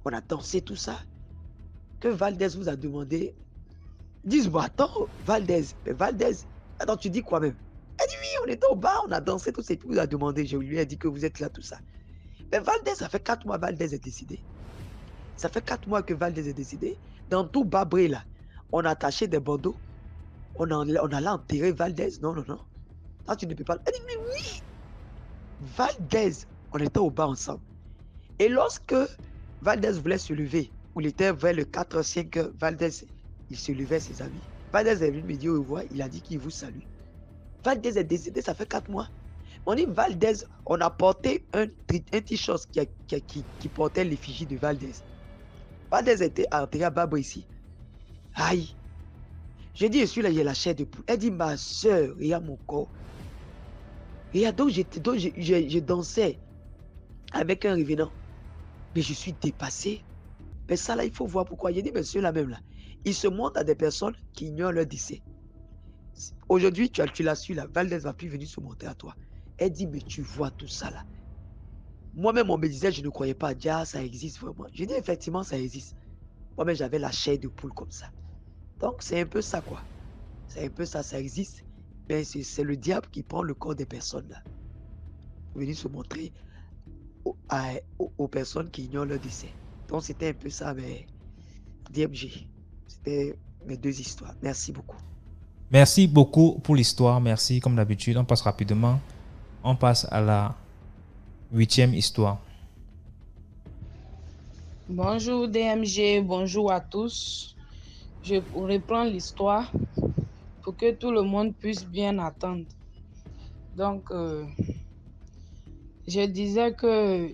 On a dansé tout ça. Que Valdez vous a demandé. Dis-moi, attends, Valdez. Mais Valdez, attends, tu dis quoi même? Elle dit, oui, on était au bar, on a dansé tout ça. Et puis vous a demandé, je lui ai dit que vous êtes là, tout ça. Mais Valdez, ça fait 4 mois, Valdez est décédé. Ça fait 4 mois que Valdez est décédé. Dans tout Babré, là, on a attaché des bandeaux. On allait enterrer Valdez. Non, non, non. Là, tu ne peux pas. Elle dit, mais oui. Valdez, on était au bar ensemble. Et lorsque Valdez voulait se lever où il était vers le 4-5 heures, Valdez, il se levait ses amis. Valdez est venu me dire au revoir, il a dit qu'il vous salue. Valdez est décédé, ça fait 4 mois. On dit Valdez, on a porté un t-shirt qui portait l'effigie de Valdez. Valdez était enterré à Babre ici. Aïe. J'ai dit, je suis là, il y a la chair de poule. Elle dit, ma soeur, il y a mon corps. Et donc, je dansais avec un revenant. Mais je suis dépassé. Mais ça, là, il faut voir pourquoi. J'ai dit, mais ceux-là même, là, ils se montrent à des personnes qui ignorent leur décès. Aujourd'hui, tu l'as su, là, Valdez va plus venir se montrer à toi. Elle dit, mais tu vois tout ça, là. Moi-même, on me disait, je ne croyais pas. Ah, ça existe vraiment. Je dis, effectivement, ça existe. Moi-même, j'avais la chair de poule comme ça. Donc, c'est un peu ça, quoi. C'est un peu ça, ça existe. Mais c'est le diable qui prend le corps des personnes, là. Venir se montrer aux personnes qui ignorent leur décès. Donc, c'était un peu ça, mais DMG. C'était mes 2 histoires. Merci beaucoup. Merci beaucoup pour l'histoire. Merci, comme d'habitude. On passe rapidement. On passe à la 8e histoire. Bonjour DMG, bonjour à tous. Je reprends l'histoire pour que tout le monde puisse bien attendre. Donc, je disais que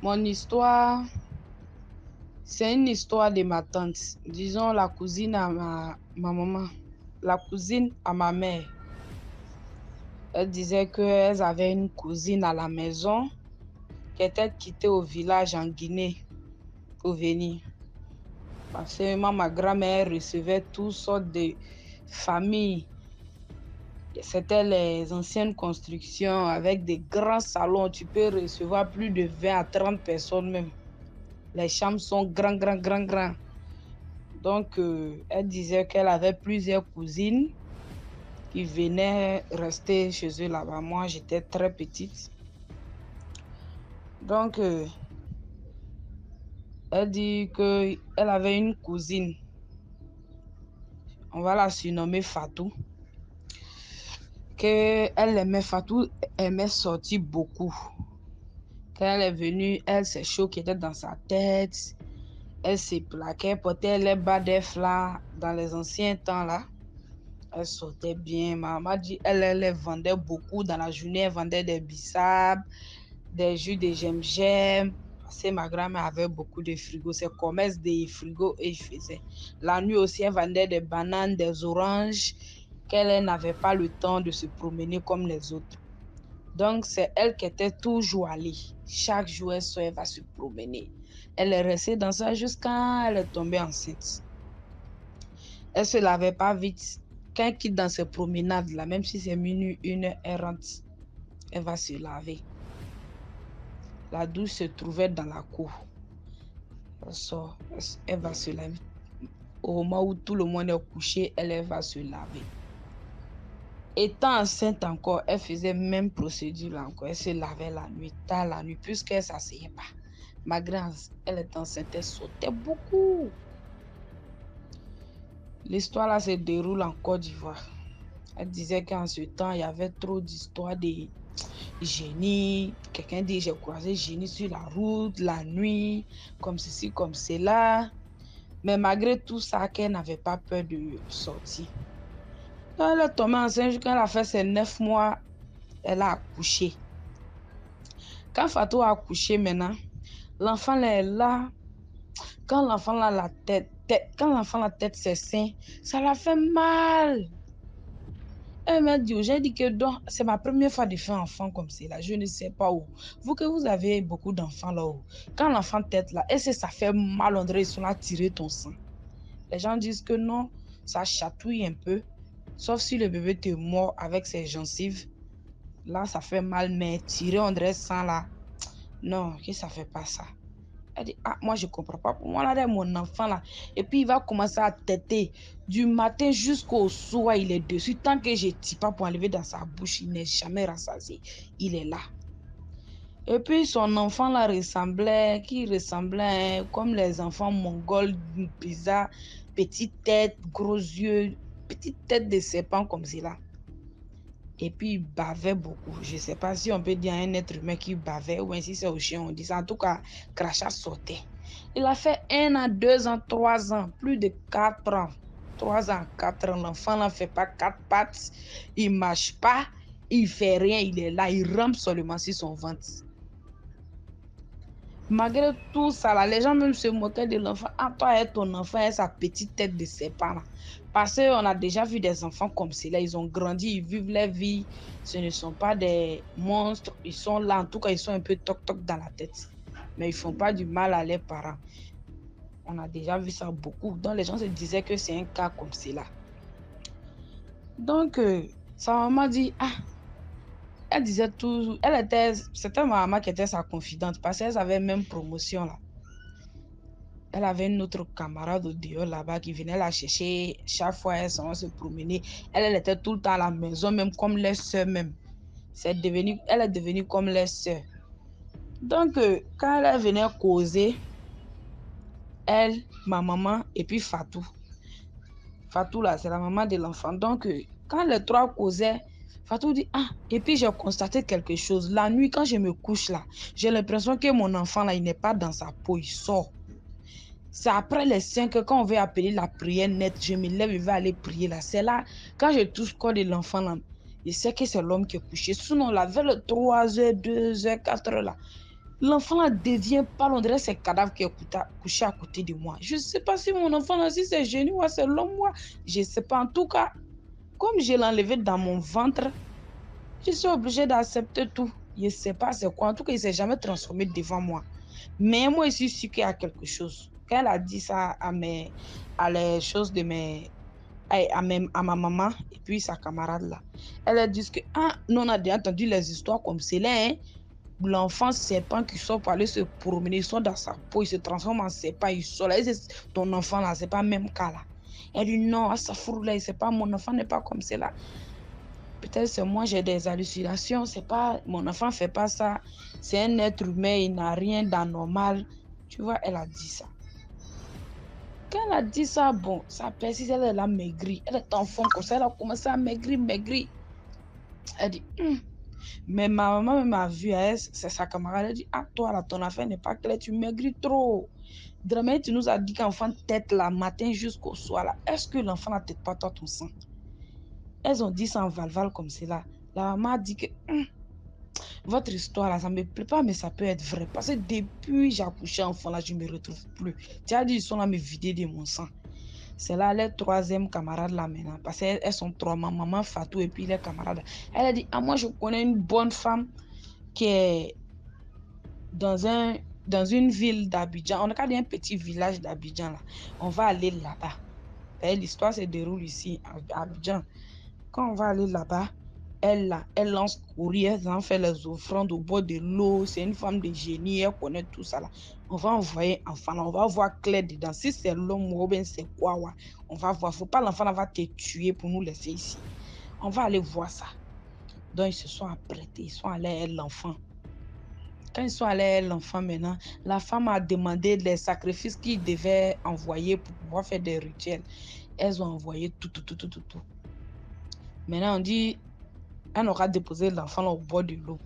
mon histoire, c'est une histoire de ma tante. Disons la cousine à ma maman, la cousine à ma mère. Elle disait qu'elles avaient une cousine à la maison qui était quittée au village en Guinée pour venir. Parce que ma grand-mère recevait toutes sortes de familles. C'était les anciennes constructions avec des grands salons. Tu peux recevoir plus de 20 à 30 personnes même. Les chambres sont grands. Donc, elle disait qu'elle avait plusieurs cousines qui venaient rester chez eux là-bas. Moi, j'étais très petite. Donc, elle dit qu'elle avait une cousine. On va la surnommer Fatou. Fatou aimait sortir beaucoup. Quand elle est venue, elle s'est chaud qui était dans sa tête. Elle s'est plaquée, portait les bas des là dans les anciens temps là. Elle sortait bien. Ma maman dit elle vendait beaucoup dans la journée. Elle vendait des bissap, des jus de gingembre. Parce que ma grand-mère avait beaucoup de frigos. C'est commerce des frigos et je faisais. La nuit aussi, elle vendait des bananes, des oranges, qu'elle n'avait pas le temps de se promener comme les autres. Donc, c'est elle qui était toujours allée. Chaque jour, elle va se promener. Elle est restée dans ça jusqu'à elle est tombée enceinte. Elle ne se lavait pas vite. Quand elle quitte dans ses promenades-là, même si c'est minuit, 1h, elle rentre. Elle va se laver. La douche se trouvait dans la cour. Elle sort, elle va se laver. Au moment où tout le monde est couché, elle va se laver. Étant enceinte encore, elle faisait même procédure là encore. Elle se lavait la nuit, tard la nuit, puisqu'elle ne s'asseyait pas. Malgré elle est enceinte, elle sautait beaucoup. L'histoire là se déroule en Côte d'Ivoire. Elle disait qu'en ce temps, il y avait trop d'histoires de génie. Quelqu'un dit, j'ai croisé génie sur la route, la nuit, comme ceci, comme cela. Mais malgré tout ça, qu'elle n'avait pas peur de sortir. Quand elle est tombée enceinte, quand elle a fait ses 9 mois, elle a accouché. Quand Fatou a accouché maintenant, l'enfant est là. Quand l'enfant a la tête, c'est sain, ça la fait mal. Elle m'a dit, j'ai dit que c'est ma première fois de faire un enfant comme ça. Je ne sais pas où. Vous que vous avez beaucoup d'enfants là-haut. Quand l'enfant tête là, est-ce que ça fait mal, on dirait qu'ils sont là tirer ton sang? Les gens disent que non, ça chatouille un peu. Sauf si le bébé te mord avec ses gencives. Là, ça fait mal, mais tirer on dirait sang là. Non, que ça fait pas ça. Elle dit, moi je comprends pas. Pour moi, là, mon enfant là. Et puis il va commencer à têter. Du matin jusqu'au soir, il est dessus. Tant que je ne tire pas pour enlever dans sa bouche, il n'est jamais rassasié. Il est là. Et puis son enfant là ressemblait comme les enfants mongols, bizarres, petite tête, gros yeux, petite tête de serpent comme cela. Et puis il bavait beaucoup. Je ne sais pas si on peut dire un être humain qui bavait ou si c'est au chien, on dit ça. En tout cas, crachat sortait. Il a fait 1 an, 2 ans, 3 ans, plus de 4 ans. 3 ans, 4 ans, l'enfant n'en fait pas 4 pattes, il ne marche pas, il ne fait rien, il est là, il rampe seulement sur son ventre. Malgré tout ça, là, les gens même se moquaient de l'enfant. Ah, toi et ton enfant et sa petite tête de serpent là. Parce qu'on a déjà vu des enfants comme cela, ils ont grandi, ils vivent leur vie. Ce ne sont pas des monstres, ils sont là, en tout cas, ils sont un peu toc-toc dans la tête. Mais ils ne font pas du mal à leurs parents. On a déjà vu ça beaucoup. Donc les gens se disaient que c'est un cas comme cela. Donc, sa maman dit, ah, elle disait tout, c'était ma maman qui était sa confidente parce qu'elle avait même promotion là. Elle avait une autre camarade au dehors là-bas qui venait la chercher chaque fois elle s'en se promener. Elle était tout le temps à la maison, même comme les sœurs même. Elle est devenue comme les sœurs. Donc, quand elle venait causer, elle, ma maman et puis Fatou. Fatou là, c'est la maman de l'enfant. Donc, quand les trois causaient, Fatou dit, ah, et puis j'ai constaté quelque chose. La nuit, quand je me couche là, j'ai l'impression que mon enfant là, il n'est pas dans sa peau, il sort. C'est après les 5 quand on veut appeler la prière nette, je me lève, je vais aller prier là. C'est là, quand je touche le corps de l'enfant là, je sais que c'est l'homme qui est couché. Sinon, là, vers le 3h, 2h, 4h là, l'enfant là devient pâle, on dirait c'est cadavre qui est couché à côté de moi. Je ne sais pas si mon enfant là, si c'est génie ou c'est l'homme, moi. Je ne sais pas. En tout cas, comme je l'ai enlevé dans mon ventre, je suis obligée d'accepter tout. Je ne sais pas c'est quoi. En tout cas, il ne s'est jamais transformé devant moi. Mais moi, je suis sûre qu'il y a quelque chose. Quand elle a dit ça à les choses de à ma maman et puis sa camarade là, elle a dit que, ah, nous on a déjà entendu les histoires comme cela, hein. L'enfant serpent qui sort pour aller se promener, il sort dans sa peau, il se transforme en serpent, il sort là. Ton enfant là, c'est pas le même cas là. Elle dit non, ça fout là, c'est pas mon enfant n'est pas comme cela. Peut-être c'est moi, j'ai des hallucinations, c'est pas, mon enfant fait pas ça. C'est un être humain, il n'a rien d'anormal. Tu vois, elle a dit ça. Quand elle a dit ça, bon, ça persiste, elle a maigri. Elle est enfant comme ça, elle a commencé à maigrir. Elle dit, mais ma maman m'a vu, c'est sa camarade, elle dit, ah, toi là, ton affaire n'est pas claire, tu maigris trop. Dramé, tu nous as dit qu'enfant tête là, matin jusqu'au soir là, est-ce que l'enfant n'a tête pas toi ton sang? Elles ont dit ça en valval comme cela. La maman a dit que votre histoire là, ça ne me plaît pas, mais ça peut être vrai. Parce que depuis j'ai accouché enfant là, je ne me retrouve plus. Tu as dit, ils sont là me vider de mon sang. C'est là les troisième camarades là maintenant. Parce qu'elles sont trois, ma maman Fatou et puis les camarades. Elle a dit, ah moi je connais une bonne femme qui est dans une ville d'Abidjan. On a qu'à dire un petit village d'Abidjan là. On va aller là-bas. L'histoire se déroule ici à Abidjan. Quand on va aller là-bas, elle lance courir, elle en fait les offrandes au bord de l'eau. C'est une femme de génie, elle connaît tout ça là. On va envoyer enfant là, on va voir clair dedans. Si c'est l'homme ou bien c'est quoi, ouais. On va voir. Faut pas l'enfant va te tuer pour nous laisser ici. On va aller voir ça. Donc ils se sont apprêtés, ils sont allés l'enfant. Quand ils sont allés l'enfant maintenant, la femme a demandé les sacrifices qu'ils devaient envoyer pour pouvoir faire des rituels. Elles ont envoyé tout. Maintenant, on dit, elle aura déposé l'enfant au bord de l'eau.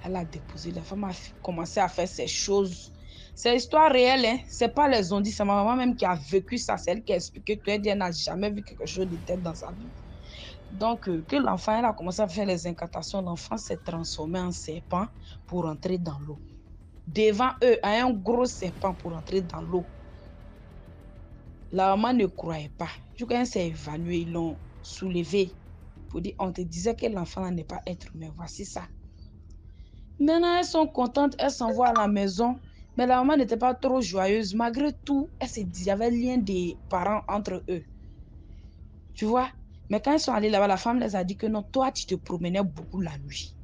Elle a déposé, la femme a commencé à faire ces choses. C'est histoire réelle, hein? C'est pas les ondits, c'est ma maman même qui a vécu ça. C'est elle qui a expliqué que elle n'a jamais vu quelque chose de tel dans sa vie. Donc, que l'enfant, elle a commencé à faire les incantations, l'enfant s'est transformé en serpent pour entrer dans l'eau. Devant eux, un gros serpent pour entrer dans l'eau. La maman ne croyait pas. Quand elle s'est évanouie, ils l'ont soulevé. Pour dire, on te disait que l'enfant n'est pas être humain. Voici ça. Maintenant, elles sont contentes, elles s'en vont à la maison. Mais la maman n'était pas trop joyeuse. Malgré tout, elle se dit, il y avait le lien des parents entre eux. Tu vois? Mais quand ils sont allés là-bas, la femme les a dit que non, toi, tu te promenais beaucoup la nuit.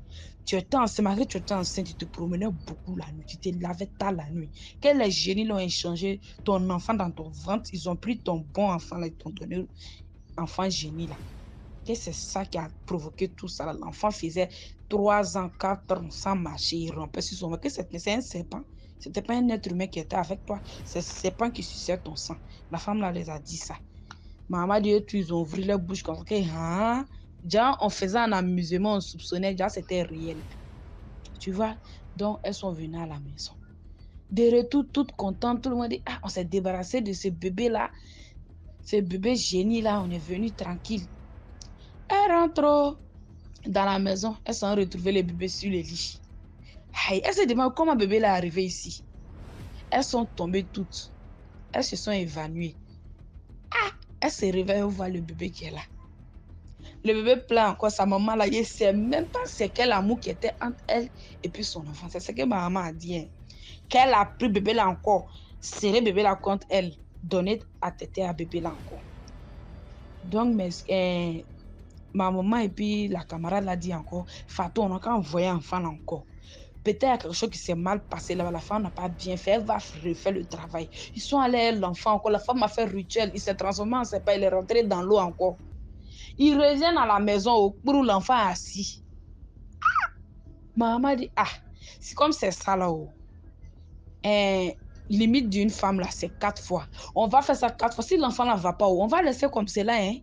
Tu étais enceinte, malgré que tu étais enceinte, tu te promenais beaucoup la nuit. Tu te lavais tard la nuit. Que les génies l'ont échangé ton enfant dans ton ventre, ils ont pris ton bon enfant là, ils t'ont donné enfant génie là. Et c'est ça qui a provoqué tout ça. L'enfant faisait 3 ans, 4 ans sans marcher, il rompait sur son ventre. C'est un serpent. Ce n'était pas un être humain qui était avec toi. C'est un serpent qui suçait ton sang. La femme là les a dit ça. Maman dit, ils ont ouvert leur bouche comme ça. Hein? Déjà, on faisait un amusement, on soupçonnait, déjà c'était réel. Tu vois? Donc, elles sont venues à la maison. De retour, toute contente, tout le monde dit, ah, on s'est débarrassé de ce bébé-là. Ce bébé génie-là, on est venu tranquille. Elle rentre dans la maison, elles sont retrouvées les bébés sur le lit. Aïe, elles se demandent comment bébé est arrivé ici. Elles sont tombées toutes. Elles se sont évanouies. Ah, elles se réveillent, on voit le bébé qui est là. Le bébé pleure encore, sa maman là, il ne sait même pas c'est quel amour qui était entre elle et puis son enfant. C'est ce que ma maman a dit. Hein. Qu'elle a pris bébé là encore, serré bébé là contre elle, donné à téter à bébé là encore. Donc, ma maman et puis la camarade l'a dit encore, Fatou, on a qu'à envoyer l'enfant là encore. Peut-être quelque chose qui s'est mal passé là, la femme n'a pas bien fait, elle va refaire le travail. Ils sont allés, l'enfant encore, la femme a fait rituel, il s'est transformé en serpent, il est rentré dans l'eau encore. Ils reviennent à la maison pour l'enfant assis. Ah! Maman dit, ah, c'est comme c'est ça là. Limite d'une femme là, c'est 4 fois. On va faire ça 4 fois. Si l'enfant là va pas, on va laisser comme cela. Hein?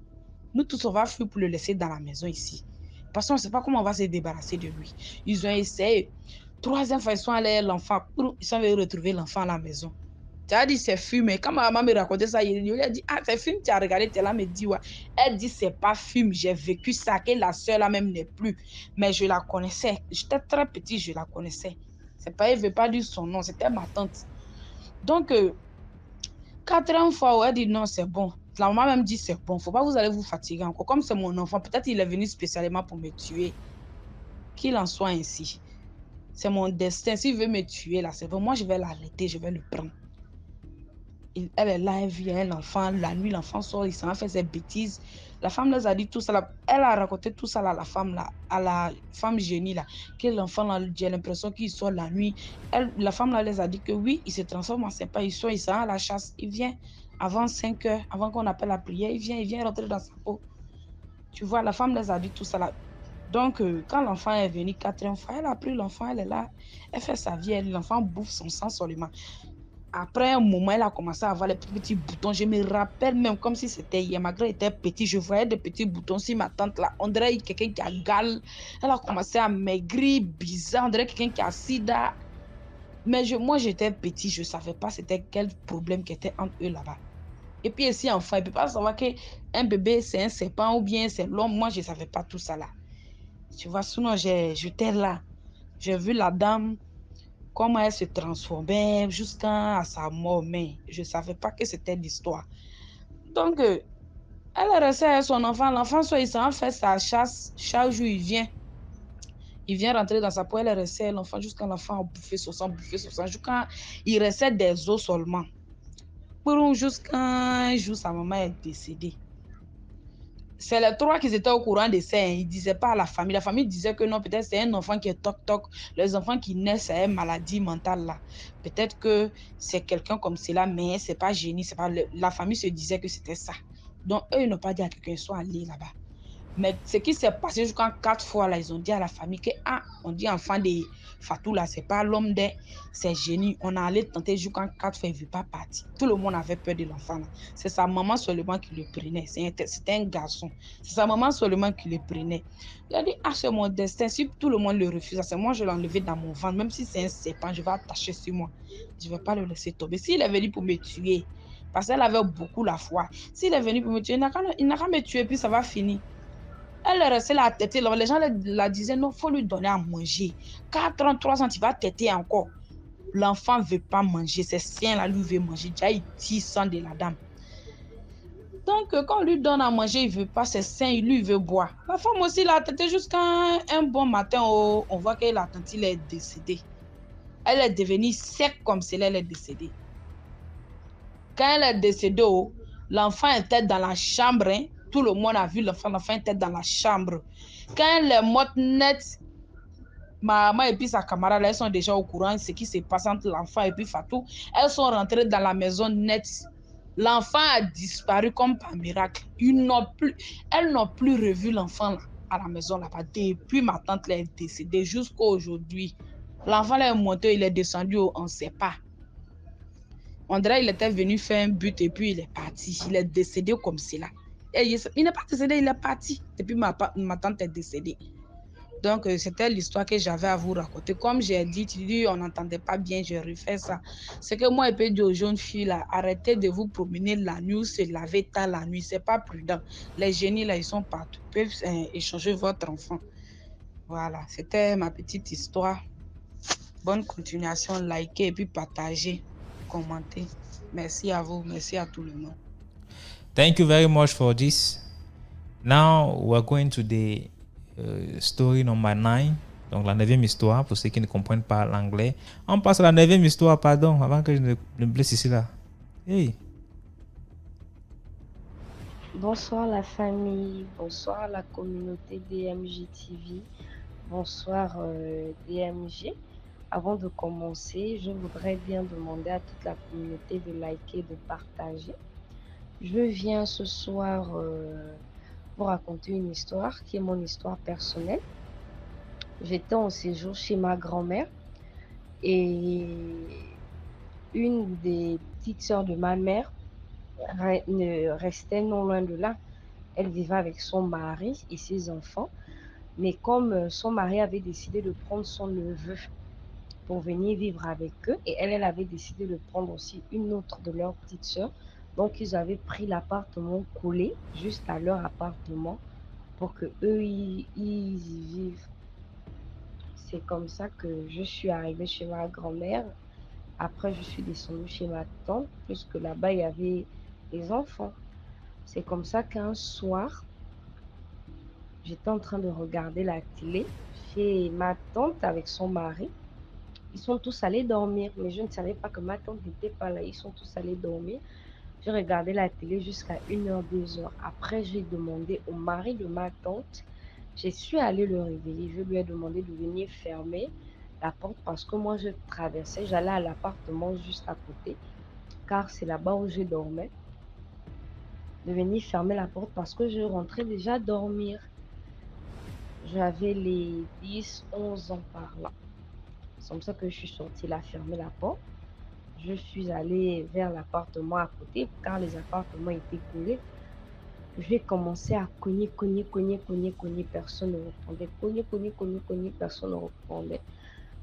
Nous tous, on va fuir pour le laisser dans la maison ici. Parce qu'on ne sait pas comment on va se débarrasser de lui. Ils ont essayé. 3e fois, ils sont allés l'enfant. Ils sont allés retrouver l'enfant à la maison. Tu as dit c'est fumé. Quand ma maman me racontait ça, il lui a dit, ah, c'est film, tu as regardé, tu es là, me dit, ouais. Elle dit, c'est pas film, j'ai vécu ça, que la soeur là même n'est plus. Mais je la connaissais. J'étais très petite, je la connaissais. C'est pas, elle ne veut pas dire son nom, c'était ma tante. Donc, 4e fois, elle dit, non, c'est bon. La maman même dit, c'est bon, faut pas vous allez vous fatiguer encore. Comme c'est mon enfant, peut-être il est venu spécialement pour me tuer. Qu'il en soit ainsi. C'est mon destin. S'il veut me tuer, là, c'est bon. Moi, je vais l'arrêter, je vais le prendre. Elle est là, elle vient, l'enfant, la nuit, l'enfant sort, il s'en fait ses bêtises. La femme les a dit tout ça, là, elle a raconté tout ça là, à la femme génie, là, que l'enfant, là, j'ai l'impression qu'il sort la nuit. La femme là, les a dit que oui, il se transforme en serpent, il sort, il s'en va à la chasse, il vient avant 5 heures, avant qu'on appelle la prière, il vient rentrer dans sa peau. Tu vois, la femme les a dit tout ça là. Donc, quand l'enfant est venu 4e fois, elle a pris l'enfant, elle est là, elle fait sa vie, l'enfant bouffe son sang seulement. Après un moment, elle a commencé à avoir les petits boutons. Je me rappelle même comme si c'était hier. Ma grand était petit. Je voyais des petits boutons sur ma tante là. On dirait quelqu'un qui a gale. Elle a commencé à maigrir, bizarre. On dirait quelqu'un qui a sida. Mais moi, j'étais petit. Je ne savais pas c'était quel problème qui était entre eux là-bas. Et puis ici, enfant, il ne peut pas savoir qu'un bébé, c'est un serpent ou bien c'est l'homme. Moi, je ne savais pas tout ça là. Tu vois, sinon, j'étais là. J'ai vu la dame. Comment elle se transformait jusqu'à sa mort, mais je ne savais pas que c'était l'histoire. Donc, elle est restée avec son enfant. L'enfant, soit il s'en fait sa chasse. Chaque jour, il vient rentrer dans sa peau. Elle est restée avec l'enfant jusqu'à l'enfant a bouffé son sang, jusqu'à il restait des os seulement. Pour jusqu'à un jour, sa maman est décédée. C'est les 3 qui étaient au courant de ça. Ils ne disaient pas à la famille. La famille disait que non, peut-être c'est un enfant qui est toc-toc. Les enfants qui naissent, c'est une maladie mentale là. Peut-être que c'est quelqu'un comme cela, mais ce n'est pas génie. Pas la famille se disait que c'était ça. Donc, eux, ils n'ont pas dit à quelqu'un, ils sont allés là-bas. Mais ce qui s'est passé jusqu'à 4 fois, là, ils ont dit à la famille que, ah, on dit enfant de Fatou, là, c'est pas l'homme de, c'est génie. On a allé tenter jusqu'à 4 fois, il ne veut pas partir. Tout le monde avait peur de l'enfant, là. C'est sa maman seulement qui le prenait. C'était un garçon. C'est sa maman seulement qui le prenait. Il a dit, ah, c'est mon destin. Si tout le monde le refuse, c'est moi, je vais l'enlever dans mon ventre. Même si c'est un serpent, je vais attacher sur moi. Je ne vais pas le laisser tomber. S'il est venu pour me tuer, parce qu'elle avait beaucoup la foi, s'il est venu pour me tuer, il n'a qu'à me tuer, puis ça va finir. Elle est restée là à téter. Les gens la disaient, non, il faut lui donner à manger. 43 ans, tu vas téter encore. L'enfant ne veut pas manger. C'est sien, là, lui veut manger. Déjà, il tire sang de la dame. Donc, quand on lui donne à manger, il ne veut pas. C'est sain, lui, il veut boire. La femme aussi l'a tété jusqu'à un bon matin. On voit que la tante, elle est décédée. Elle est devenue sec comme si elle est décédée. Quand elle est décédée, l'enfant était dans la chambre. Hein. Tout le monde a vu l'enfant était dans la chambre. Quand elle est morte net, ma maman et puis sa camarade, elles sont déjà au courant de ce qui se passe entre l'enfant et puis Fatou. Elles sont rentrées dans la maison net. L'enfant a disparu comme par miracle. Elles n'ont plus revu l'enfant à la maison là-bas. Depuis ma tante est décédée jusqu'à aujourd'hui. L'enfant est monté, il est descendu, on ne sait pas. On dirait qu'il était venu faire un but et puis il est parti. Il est décédé comme cela. Il n'est pas décédé, il est parti depuis ma tante est décédée. Donc, c'était l'histoire que j'avais à vous raconter. Comme j'ai dit, tu dis, on n'entendait pas bien, je refais ça. C'est que moi, je peux dire aux jeunes filles, là, arrêtez de vous promener la nuit, se laver tard la nuit. C'est pas prudent. Les génies, là, ils sont partout. Ils peuvent échanger votre enfant. Voilà, c'était ma petite histoire. Bonne continuation, likez et puis partagez, commentez. Merci à vous, merci à tout le monde. Thank you very much for this. Now we're going to the story number 9. Donc la 9e histoire, pour ceux qui ne comprennent pas l'anglais. On passe à la 9e histoire, pardon, avant que je ne me blesse ici là. Hey. Bonsoir la famille, bonsoir la communauté DMJ TV, bonsoir DMG. Avant de commencer, je voudrais bien demander à toute la communauté de liker, de partager. Je viens ce soir pour raconter une histoire qui est mon histoire personnelle. J'étais en séjour chez ma grand-mère et une des petites sœurs de ma mère restait non loin de là. Elle vivait avec son mari et ses enfants, mais comme son mari avait décidé de prendre son neveu pour venir vivre avec eux, et elle avait décidé de prendre aussi une autre de leurs petites sœurs, donc ils avaient pris l'appartement collé juste à leur appartement pour que eux ils y vivent. C'est comme ça que je suis arrivée chez ma grand-mère. Après, je suis descendue chez ma tante, puisque là-bas, il y avait des enfants. C'est comme ça qu'un soir, j'étais en train de regarder la télé chez ma tante avec son mari. Ils sont tous allés dormir, mais je ne savais pas que ma tante n'était pas là. Ils sont tous allés dormir. J'ai regardé la télé jusqu'à 1h, 2h. Après, j'ai demandé au mari de ma tante. Je suis allée le réveiller. Je lui ai demandé de venir fermer la porte parce que moi, je traversais. J'allais à l'appartement juste à côté, car c'est là-bas où je dormais. De venir fermer la porte parce que je rentrais déjà dormir. J'avais les 10, 11 ans par là. C'est comme ça que je suis sortie là, fermer la porte. Je suis allée vers l'appartement à côté, car les appartements étaient collés. J'ai commencé à cogner, personne ne répondait. Cogner, personne ne répondait.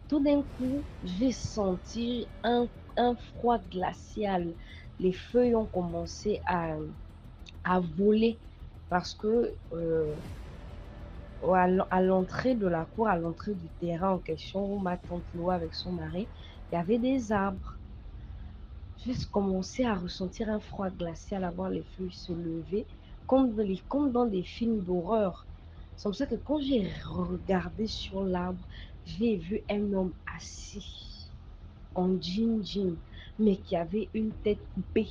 Tout d'un coup, j'ai senti un froid glacial. Les feuilles ont commencé à voler parce que à l'entrée de la cour, à l'entrée du terrain en question où ma tante louait avec son mari, il y avait des arbres. J'ai commencé à ressentir un froid glacial, à voir les feuilles se lever, comme dans des films d'horreur. C'est comme ça que quand j'ai regardé sur l'arbre, j'ai vu un homme assis en jean, mais qui avait une tête coupée.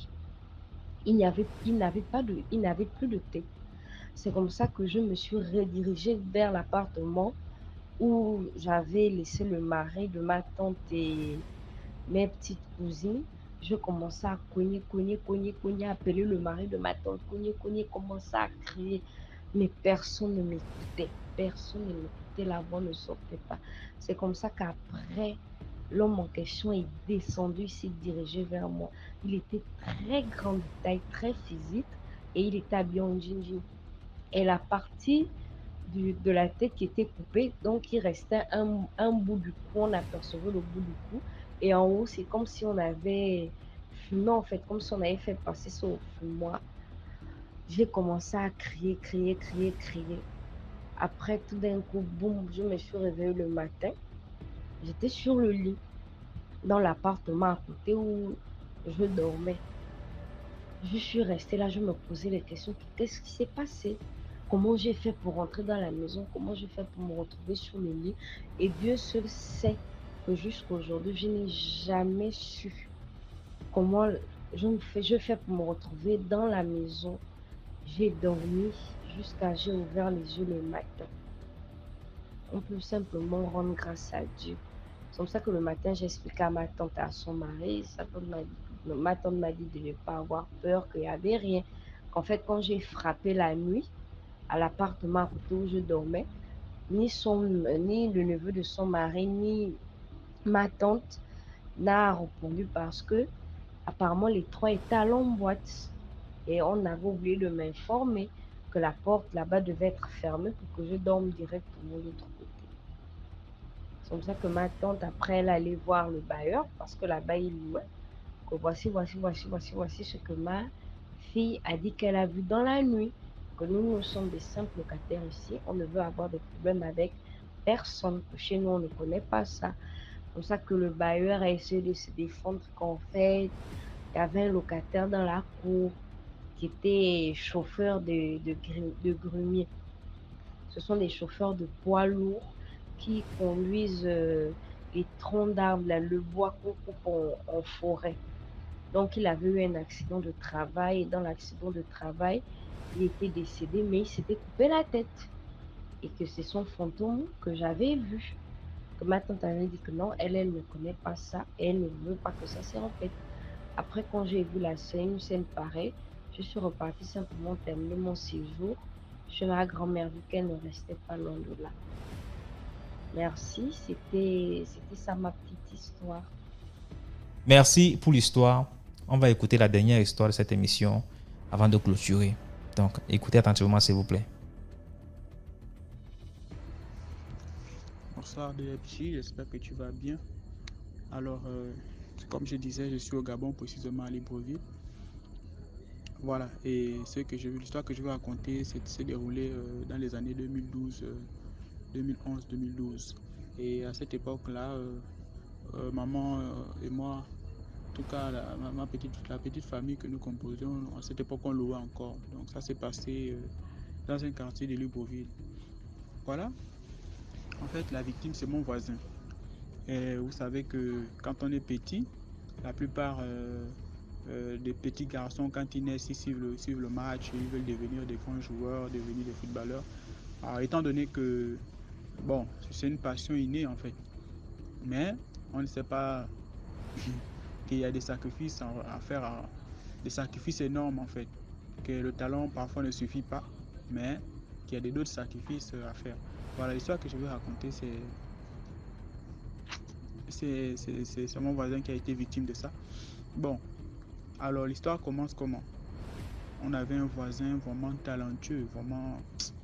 Il n'avait plus de tête. C'est comme ça que je me suis redirigée vers l'appartement où j'avais laissé le mari de ma tante et mes petites cousines. Je commençais à cogner, appeler le mari de ma tante, commençais à crier. Mais personne ne m'écoutait. La voix ne sortait pas. C'est comme ça qu'après, l'homme en question est descendu, il s'est dirigé vers moi. Il était très grand de taille, très physique, et il était habillé en jean. Et la partie de la tête qui était coupée, donc il restait un bout du cou, on apercevait le bout du cou. Et en haut, c'est comme si on avait fumé, en fait, comme si on avait fait passer ça au fumoir. J'ai commencé à crier. Après, tout d'un coup, boum, je me suis réveillée le matin. J'étais sur le lit, dans l'appartement à côté où je dormais. Je suis restée là, je me posais les questions. Qu'est-ce qui s'est passé? Comment j'ai fait pour rentrer dans la maison? Comment j'ai fait pour me retrouver sur le lit? Et Dieu seul sait que jusqu'à aujourd'hui, je n'ai jamais su comment je fais pour me retrouver dans la maison. J'ai dormi jusqu'à j'ai ouvert les yeux le matin. On peut simplement rendre grâce à Dieu. C'est comme ça que le matin, j'ai expliqué à ma tante et à son mari. Ma tante m'a dit de ne pas avoir peur, qu'il n'y avait rien. Qu'en fait, quand j'ai frappé la nuit à l'appartement à côté où je dormais, ni le neveu de son mari, ni ma tante n'a répondu parce que apparemment les trois étaient à l'emboîte. Et on avait oublié de m'informer que la porte là-bas devait être fermée pour que je dorme directement de l'autre côté. C'est comme ça que ma tante, après, elle allait voir le bailleur parce que là-bas, il louait. Que voici ce que ma fille a dit qu'elle a vu dans la nuit. Que nous sommes des simples locataires ici. On ne veut avoir des problèmes avec personne. Que chez nous, on ne connaît pas ça. C'est comme ça que le bailleur a essayé de se défendre qu'en fait, il y avait un locataire dans la cour qui était chauffeur de grumier. Ce sont des chauffeurs de poids lourds qui conduisent les troncs d'arbres, le bois qu'on coupe en forêt. Donc, il avait eu un accident de travail et dans l'accident de travail, il était décédé, mais il s'était coupé la tête. Et que c'est son fantôme que j'avais vu. Que ma tante avait dit que non, elle ne connaît pas ça et elle ne veut pas que ça se répète. Après, quand j'ai vu une scène pareille, je suis repartie simplement terminer mon séjour chez ma grand-mère, vu qu'elle ne restait pas loin de là. Merci, c'était ça ma petite histoire. Merci pour l'histoire. On va écouter la dernière histoire de cette émission avant de clôturer. Donc, écoutez attentivement, s'il vous plaît. Bonsoir DFJ, j'espère que tu vas bien. Alors, comme je disais, je suis au Gabon, précisément à Libreville. Voilà, et l'histoire que je vais raconter s'est déroulée dans les années 2012, 2011-2012. Et à cette époque-là, maman et moi, en tout cas la petite famille que nous composions, à cette époque on louait encore. Donc ça s'est passé dans un quartier de Libreville. Voilà, en fait la victime c'est mon voisin. Et vous savez que quand on est petit, la plupart des petits garçons, quand ils naissent, ils suivent le match, ils veulent devenir des grands joueurs, devenir des footballeurs. Alors, étant donné que, bon, c'est une passion innée en fait, mais on ne sait pas qu'il y a des sacrifices à faire, des sacrifices énormes en fait, que le talent parfois ne suffit pas, mais qu'il y a d'autres sacrifices à faire. Voilà, l'histoire que je vais raconter, c'est mon voisin qui a été victime de ça. Bon, alors l'histoire commence comment? On avait un voisin vraiment talentueux, vraiment,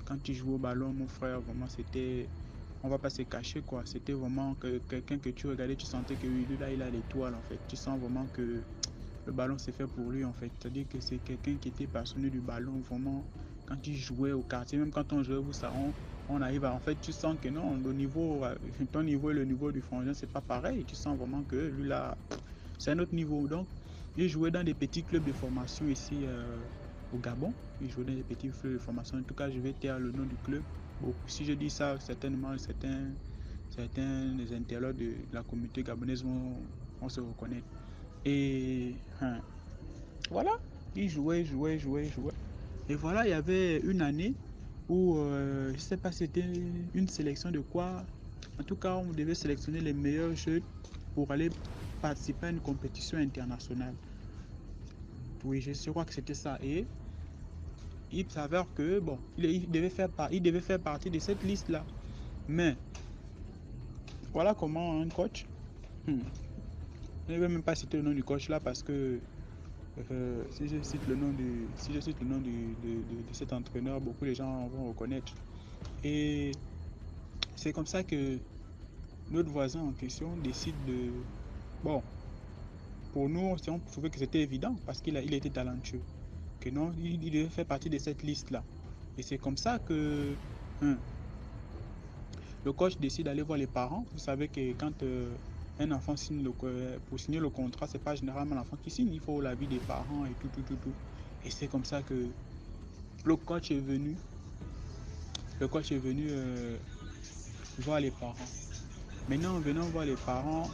quand il jouait au ballon, mon frère, vraiment c'était, on va pas se cacher quoi, c'était vraiment quelqu'un que tu regardais, tu sentais que lui là il a l'étoile en fait, tu sens vraiment que le ballon c'est fait pour lui en fait, c'est-à-dire que c'est quelqu'un qui était passionné du ballon, vraiment, quand il jouait au quartier, même quand on jouait au Saron, on arrive à, en fait, tu sens que non, le niveau, ton niveau et le niveau du frangin, c'est pas pareil. Tu sens vraiment que lui là, c'est un autre niveau. Donc, il jouait dans des petits clubs de formation ici au Gabon. Il jouait dans des petits clubs de formation. En tout cas, je vais taire le nom du club. Bon, si je dis ça, certainement, certains des internautes de la communauté gabonaise vont se reconnaître. Et voilà, il jouait. Et voilà, il y avait une année où, je ne sais pas, c'était une sélection de quoi. En tout cas, on devait sélectionner les meilleurs jeunes pour aller participer à une compétition internationale. Oui, je crois que c'était ça. Et il s'avère que, bon, il devait faire partie de cette liste-là. Mais, voilà comment un coach, je ne vais même pas citer le nom du coach là parce que si je cite le nom de cet entraîneur, beaucoup de gens vont reconnaître. Et c'est comme ça que notre voisin en question décide de... Bon, pour nous, on trouvait que c'était évident parce qu'il était talentueux. Que non, il devait faire partie de cette liste-là. Et c'est comme ça que le coach décide d'aller voir les parents. Vous savez que quand un enfant signe pour signer le contrat, c'est pas généralement l'enfant qui signe. Il faut l'avis des parents et tout. Et c'est comme ça que le coach est venu voir les parents. Maintenant, en venant voir les parents,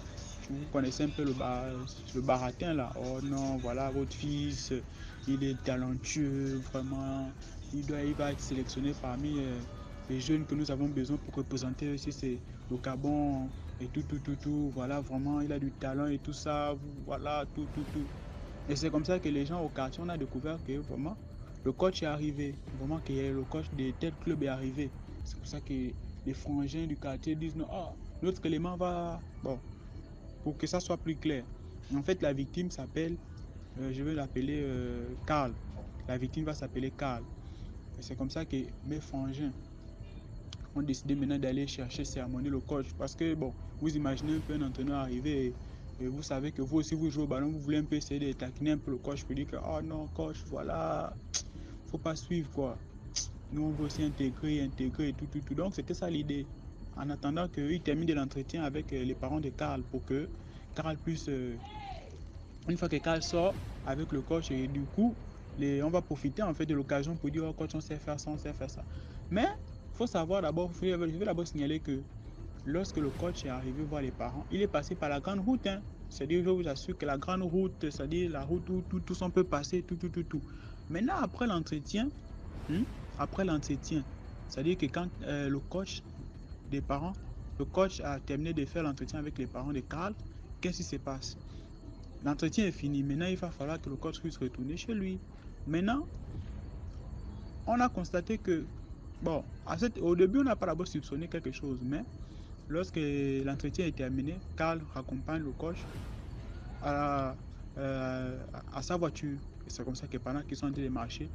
vous connaissez un peu le baratin là. Oh non, voilà, votre fils, il est talentueux, vraiment. Il va être sélectionné parmi les jeunes que nous avons besoin pour représenter aussi c'est le Gabon et tout. Voilà, vraiment, il a du talent et tout ça. Voilà, tout. Et c'est comme ça que les gens au quartier, on a découvert que vraiment, le coach est arrivé. Vraiment, que le coach de tel club est arrivé. C'est pour ça que les frangins du quartier disent non, notre élément va... Bon, pour que ça soit plus clair. En fait, la victime s'appelle, je vais l'appeler Karl. La victime va s'appeler Karl. Et c'est comme ça que mes frangins ont décidé maintenant d'aller chercher sermonner le coach. Parce que, bon, vous imaginez un peu un entraîneur arriver et vous savez que vous aussi, vous jouez au ballon, vous voulez un peu essayer de taquiner un peu le coach pour dire que, oh non, coach, voilà, faut pas suivre, quoi. Nous, on veut aussi intégrer et tout. Donc, c'était ça l'idée. En attendant qu'il termine de l'entretien avec les parents de Karl pour que Karl puisse, une fois que Karl sort avec le coach, et du coup, on va profiter en fait de l'occasion pour dire, oh coach, on sait faire ça, on sait faire ça. Mais, il faut savoir d'abord, je vais d'abord signaler que lorsque le coach est arrivé voir les parents, il est passé par la grande route. Hein. C'est-à-dire, je vous assure que la grande route, c'est-à-dire la route où tout ça peut passer, tout. Maintenant, après l'entretien, c'est-à-dire que quand le coach des parents, le coach a terminé de faire l'entretien avec les parents de Karl, qu'est-ce qui se passe? L'entretien est fini. Maintenant, il va falloir que le coach puisse retourner chez lui. Maintenant, on a constaté que, bon, au début, on n'a pas d'abord soupçonné quelque chose, mais lorsque l'entretien est terminé, Karl raccompagne le coach à, à sa voiture. Et c'est comme ça que pendant qu'ils sont en train de marcher,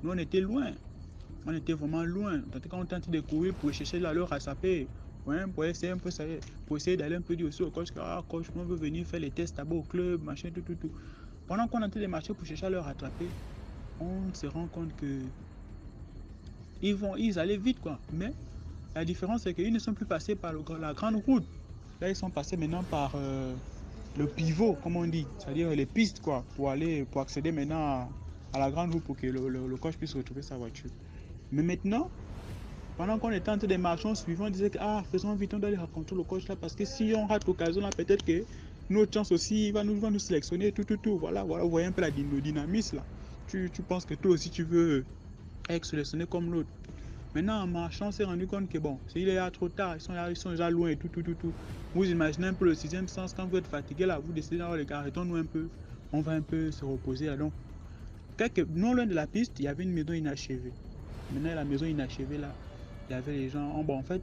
nous, on était loin. On était vraiment loin. En tout cas, on était en train de courir pour chercher la leur rattraper. Ouais, pour essayer un peu ça, pour essayer d'aller un peu dire aussi au coach que, ah, coach, on veut venir faire les tests d'abord au club, machin, tout. Pendant qu'on est en train de marcher pour chercher à leur rattraper, on se rend compte que ils allaient vite, quoi. Mais la différence, c'est qu'ils ne sont plus passés par la grande route. Là, ils sont passés maintenant par le pivot, comme on dit, c'est-à-dire les pistes, quoi, pour accéder maintenant à la grande route pour que le coach puisse retrouver sa voiture. Mais maintenant, pendant qu'on était en train de marcher, on suivait, on disait que, ah, faisons vite, on doit aller rencontrer le coach là, parce que si on rate l'occasion là, peut-être que notre chance aussi va nous sélectionner, tout. Voilà, vous voyez un peu le dynamisme là. Tu penses que toi aussi tu veux être sélectionné comme l'autre. Maintenant, en marchant, on s'est rendu compte que bon, il est là trop tard, ils sont déjà loin et tout. Vous imaginez un peu le sixième sens, quand vous êtes fatigué là, vous décidez, oh les gars, arrêtons-nous un peu, on va un peu se reposer là. Donc, non loin de la piste, il y avait une maison inachevée. Maintenant, la maison inachevée là, il y avait les gens, bon, en fait,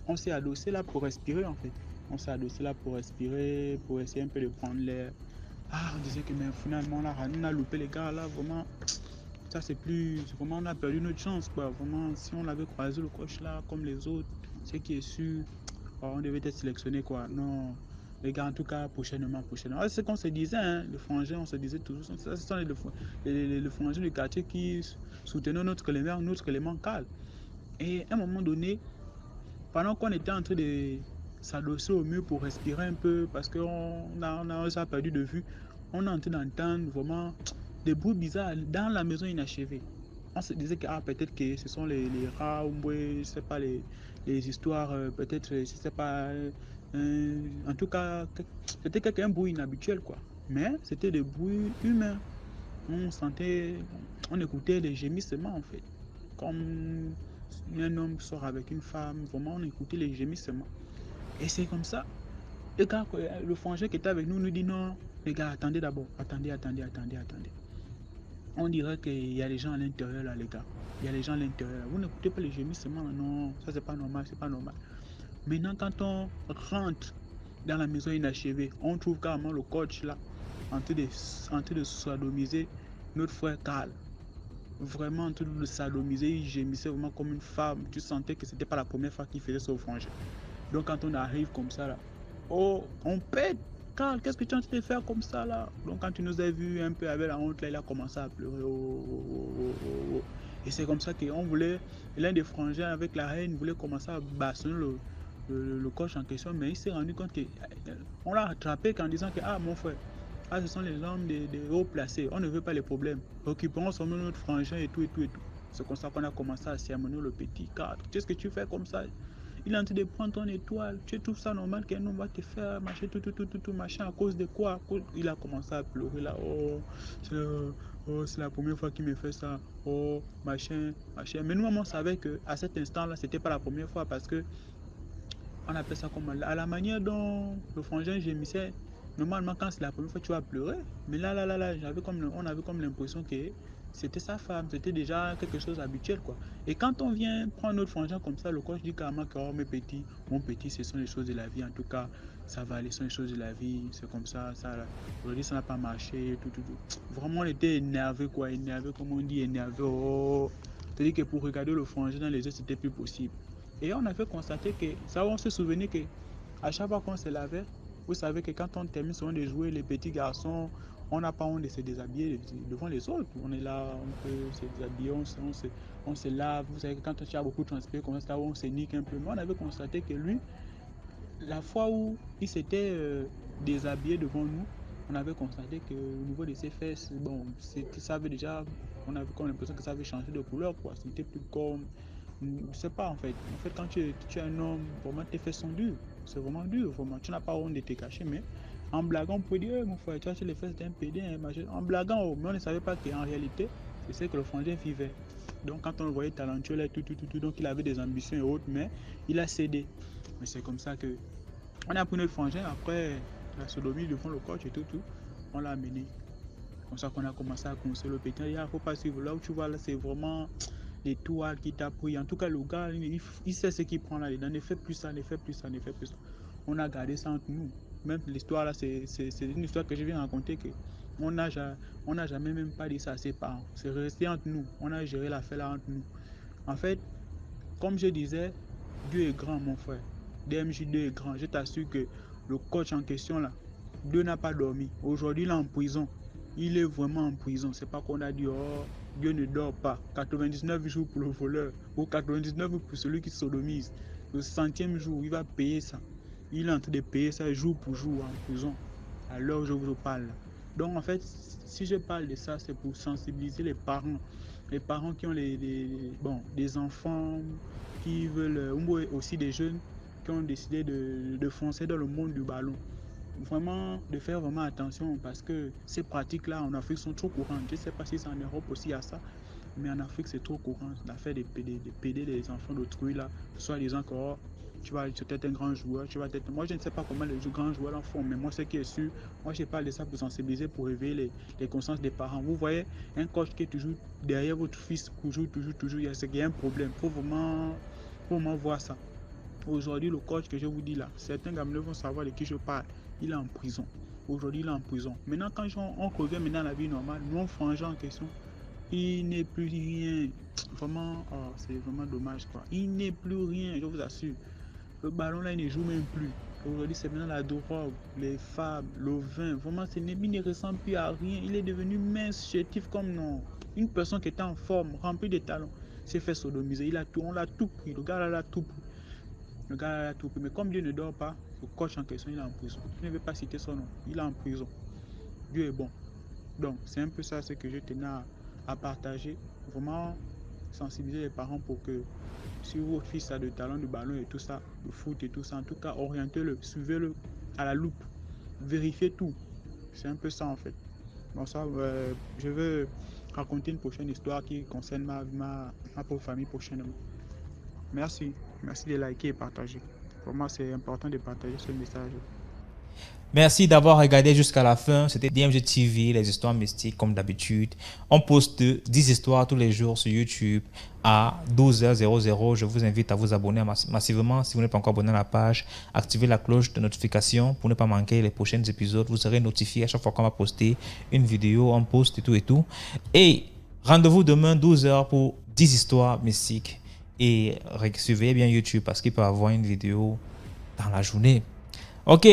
on s'est adossé là pour respirer en fait. On s'est adossé là pour respirer, pour essayer un peu de prendre l'air. Ah, on disait que mais finalement là, on a loupé les gars là, vraiment. Ça c'est vraiment on a perdu notre chance quoi. Vraiment, si on avait croisé le coach là comme les autres, ce qui est sûr, on devait être sélectionné quoi. Non, les gars en tout cas prochainement. C'est ce qu'on se disait, hein, les frangins, on se disait toujours. Ça, ce sont les frangins du quartier qui soutenaient notre élément calme. Et à un moment donné, pendant qu'on était en train de s'adosser au mur pour respirer un peu, parce qu'on a perdu de vue, on est en train d'entendre vraiment des bruits bizarres dans la maison inachevée. On se disait que peut-être que ce sont les rats, ou je sais pas, les histoires, peut-être, je sais pas. En tout cas, c'était un bruit inhabituel, quoi. Mais c'était des bruits humains. On écoutait les gémissements, en fait. Comme un homme sort avec une femme, vraiment, on écoutait les gémissements. Et c'est comme ça. Le frangin qui était avec nous dit non, les gars, attendez d'abord. Attendez. On dirait qu'il y a des gens à l'intérieur là, les gars. Il y a des gens à l'intérieur là. Vous n'écoutez pas les gémissements, non, ça c'est pas normal. Maintenant, quand on rentre dans la maison inachevée, on trouve carrément le coach là, en train de sodomiser notre frère Karl. Vraiment en train de le sodomiser, il gémissait vraiment comme une femme. Tu sentais que c'était pas la première fois qu'il faisait ça au frangin. Donc quand on arrive comme ça là, oh, on pète. Karl, qu'est-ce que tu es en train de faire comme ça là? Donc quand tu nous as vu un peu avec la honte là, il a commencé à pleurer. Oh. Et c'est comme ça qu'on voulait, l'un des frangins avec la reine voulait commencer à bastonner le coach en question, mais il s'est rendu compte qu'on l'a rattrapé en disant que mon frère, ce sont les hommes des hauts placés, on ne veut pas les problèmes, occupons seulement notre frangin et tout. C'est comme ça qu'on a commencé à sermonner le petit cadre. Qu'est-ce que tu fais comme ça? Il est en train de prendre ton étoile, tu trouves ça normal qu'un homme va te faire machin, tout, machin, à cause de quoi? Il a commencé à pleurer là, c'est la première fois qu'il me fait ça, machin. Mais nous, on savait qu'à cet instant-là, c'était pas la première fois parce que on appelle ça comme à la manière dont le frangin gémissait. Normalement, quand c'est la première fois, tu vas pleurer. Mais là, on avait comme l'impression que c'était sa femme, c'était déjà quelque chose d'habituel, quoi. Et quand on vient prendre notre frangin comme ça, le coach dit carrément que mon petit, ce sont les choses de la vie. En tout cas, ça va aller, ce sont les choses de la vie. C'est comme ça. Aujourd'hui, ça n'a pas marché, tout. Vraiment, on était énervé, quoi. Énervé, comme on dit, énervé. C'est-à-dire que pour regarder le frangin dans les yeux, c'était plus possible. Et on avait constaté que, ça on se souvenait que à chaque fois qu'on se lavait, vous savez que quand on termine souvent de jouer, les petits garçons, on n'a pas honte de se déshabiller devant les autres. On est là, on peut se déshabiller, on se lave. Vous savez que quand tu as beaucoup transpiré comme ça, on se nique un peu. Mais on avait constaté que lui, la fois où il s'était déshabillé devant nous, on avait constaté qu'au niveau de ses fesses, bon, ça avait déjà, on avait comme l'impression que ça avait changé de couleur, quoi. C'était plus comme, je sais pas en fait. En fait, quand tu es un homme, vraiment tes fesses sont dures. C'est vraiment dur, vraiment. Tu n'as pas honte de te cacher, mais en blaguant, on peut dire, hey, mon frère, tu as sur les fesses d'un PD, en blaguant, oh, mais on ne savait pas qu'en réalité, c'est ce que le frangin vivait. Donc quand on le voyait talentueux, là, tout, donc il avait des ambitions et autres, mais il a cédé. Mais c'est comme ça que on a pris notre frangin après la sodomie devant le coach et tout, on l'a amené. Comme ça qu'on a commencé à conseiller le pétain. Il ne faut pas suivre. Là où tu vois, là, c'est vraiment les toiles qui t'appuient. En tout cas, le gars, il sait ce qu'il prend là-dedans. Ne fais plus ça, ne fais plus ça, ne fais plus ça. On a gardé ça entre nous. Même l'histoire là, c'est une histoire que je viens raconter que on n'a jamais même pas dit ça à ses parents. C'est resté entre nous. On a géré l'affaire là entre nous. En fait, comme je disais, Dieu est grand, mon frère. DMJ2 est grand. Je t'assure que le coach en question là, Dieu n'a pas dormi. Aujourd'hui, il est en prison. Il est vraiment en prison. C'est pas qu'on a dit, oh, Dieu ne dort pas. 99 jours pour le voleur, ou 99 jours pour celui qui sodomise. Le 100e jour, il va payer ça. Il est en train de payer ça jour pour jour en prison. À l'heure où je vous parle. Donc en fait, si je parle de ça, c'est pour sensibiliser les parents. Les parents qui ont des enfants qui veulent, ou aussi des jeunes qui ont décidé de foncer dans le monde du ballon. Vraiment, de faire vraiment attention parce que ces pratiques-là en Afrique sont trop courantes. Je ne sais pas si c'est en Europe aussi à ça, mais en Afrique c'est trop courant. L'affaire de péder les enfants d'autrui là, soit disant que oh, tu vas être un grand joueur, moi je ne sais pas comment les grands joueurs en font, mais moi ce qui est sûr, moi je parle de ça pour sensibiliser, pour réveiller les consciences des parents. Vous voyez, un coach qui est toujours derrière votre fils, toujours, il y a un problème. Faut vraiment voir ça. Aujourd'hui, le coach que je vous dis là, certains gamins vont savoir de qui je parle. Il est en prison. Aujourd'hui, il est en prison. Maintenant, quand on revient maintenant à la vie normale, nous, frangin en question, il n'est plus rien. Vraiment, oh, c'est vraiment dommage, quoi. Il n'est plus rien, je vous assure. Le ballon, là, il ne joue même plus. Aujourd'hui, c'est maintenant la drogue, les femmes, le vin. Vraiment, il ne ressemble plus à rien. Il est devenu mince, chétif comme non. Une personne qui était en forme, remplie de talent, s'est fait sodomiser. On l'a tout pris. Le gars, là, l'a tout pris. Mais comme Dieu ne dort pas, le coach en question, il est en prison. Je ne vais pas citer son nom. Il est en prison. Dieu est bon. Donc, c'est un peu ça ce que je tenais à partager. Vraiment sensibiliser les parents pour que si votre fils a de talent de ballon et tout ça, le foot et tout ça, en tout cas, orientez-le, suivez-le à la loupe. Vérifiez tout. C'est un peu ça en fait. Bon, ça, je veux raconter une prochaine histoire qui concerne ma pauvre famille prochainement. Merci de liker et partager. Pour moi, c'est important de partager ce message. Merci d'avoir regardé jusqu'à la fin. C'était DMG TV, les histoires mystiques comme d'habitude. On poste 10 histoires tous les jours sur YouTube à 12h00. Je vous invite à vous abonner massivement. Si vous n'êtes pas encore abonné à la page, activez la cloche de notification pour ne pas manquer les prochains épisodes. Vous serez notifié à chaque fois qu'on va poster une vidéo, on poste et tout. Et rendez-vous demain 12h pour 10 histoires mystiques. Et suivez bien YouTube parce qu'il peut y avoir une vidéo dans la journée. Ok.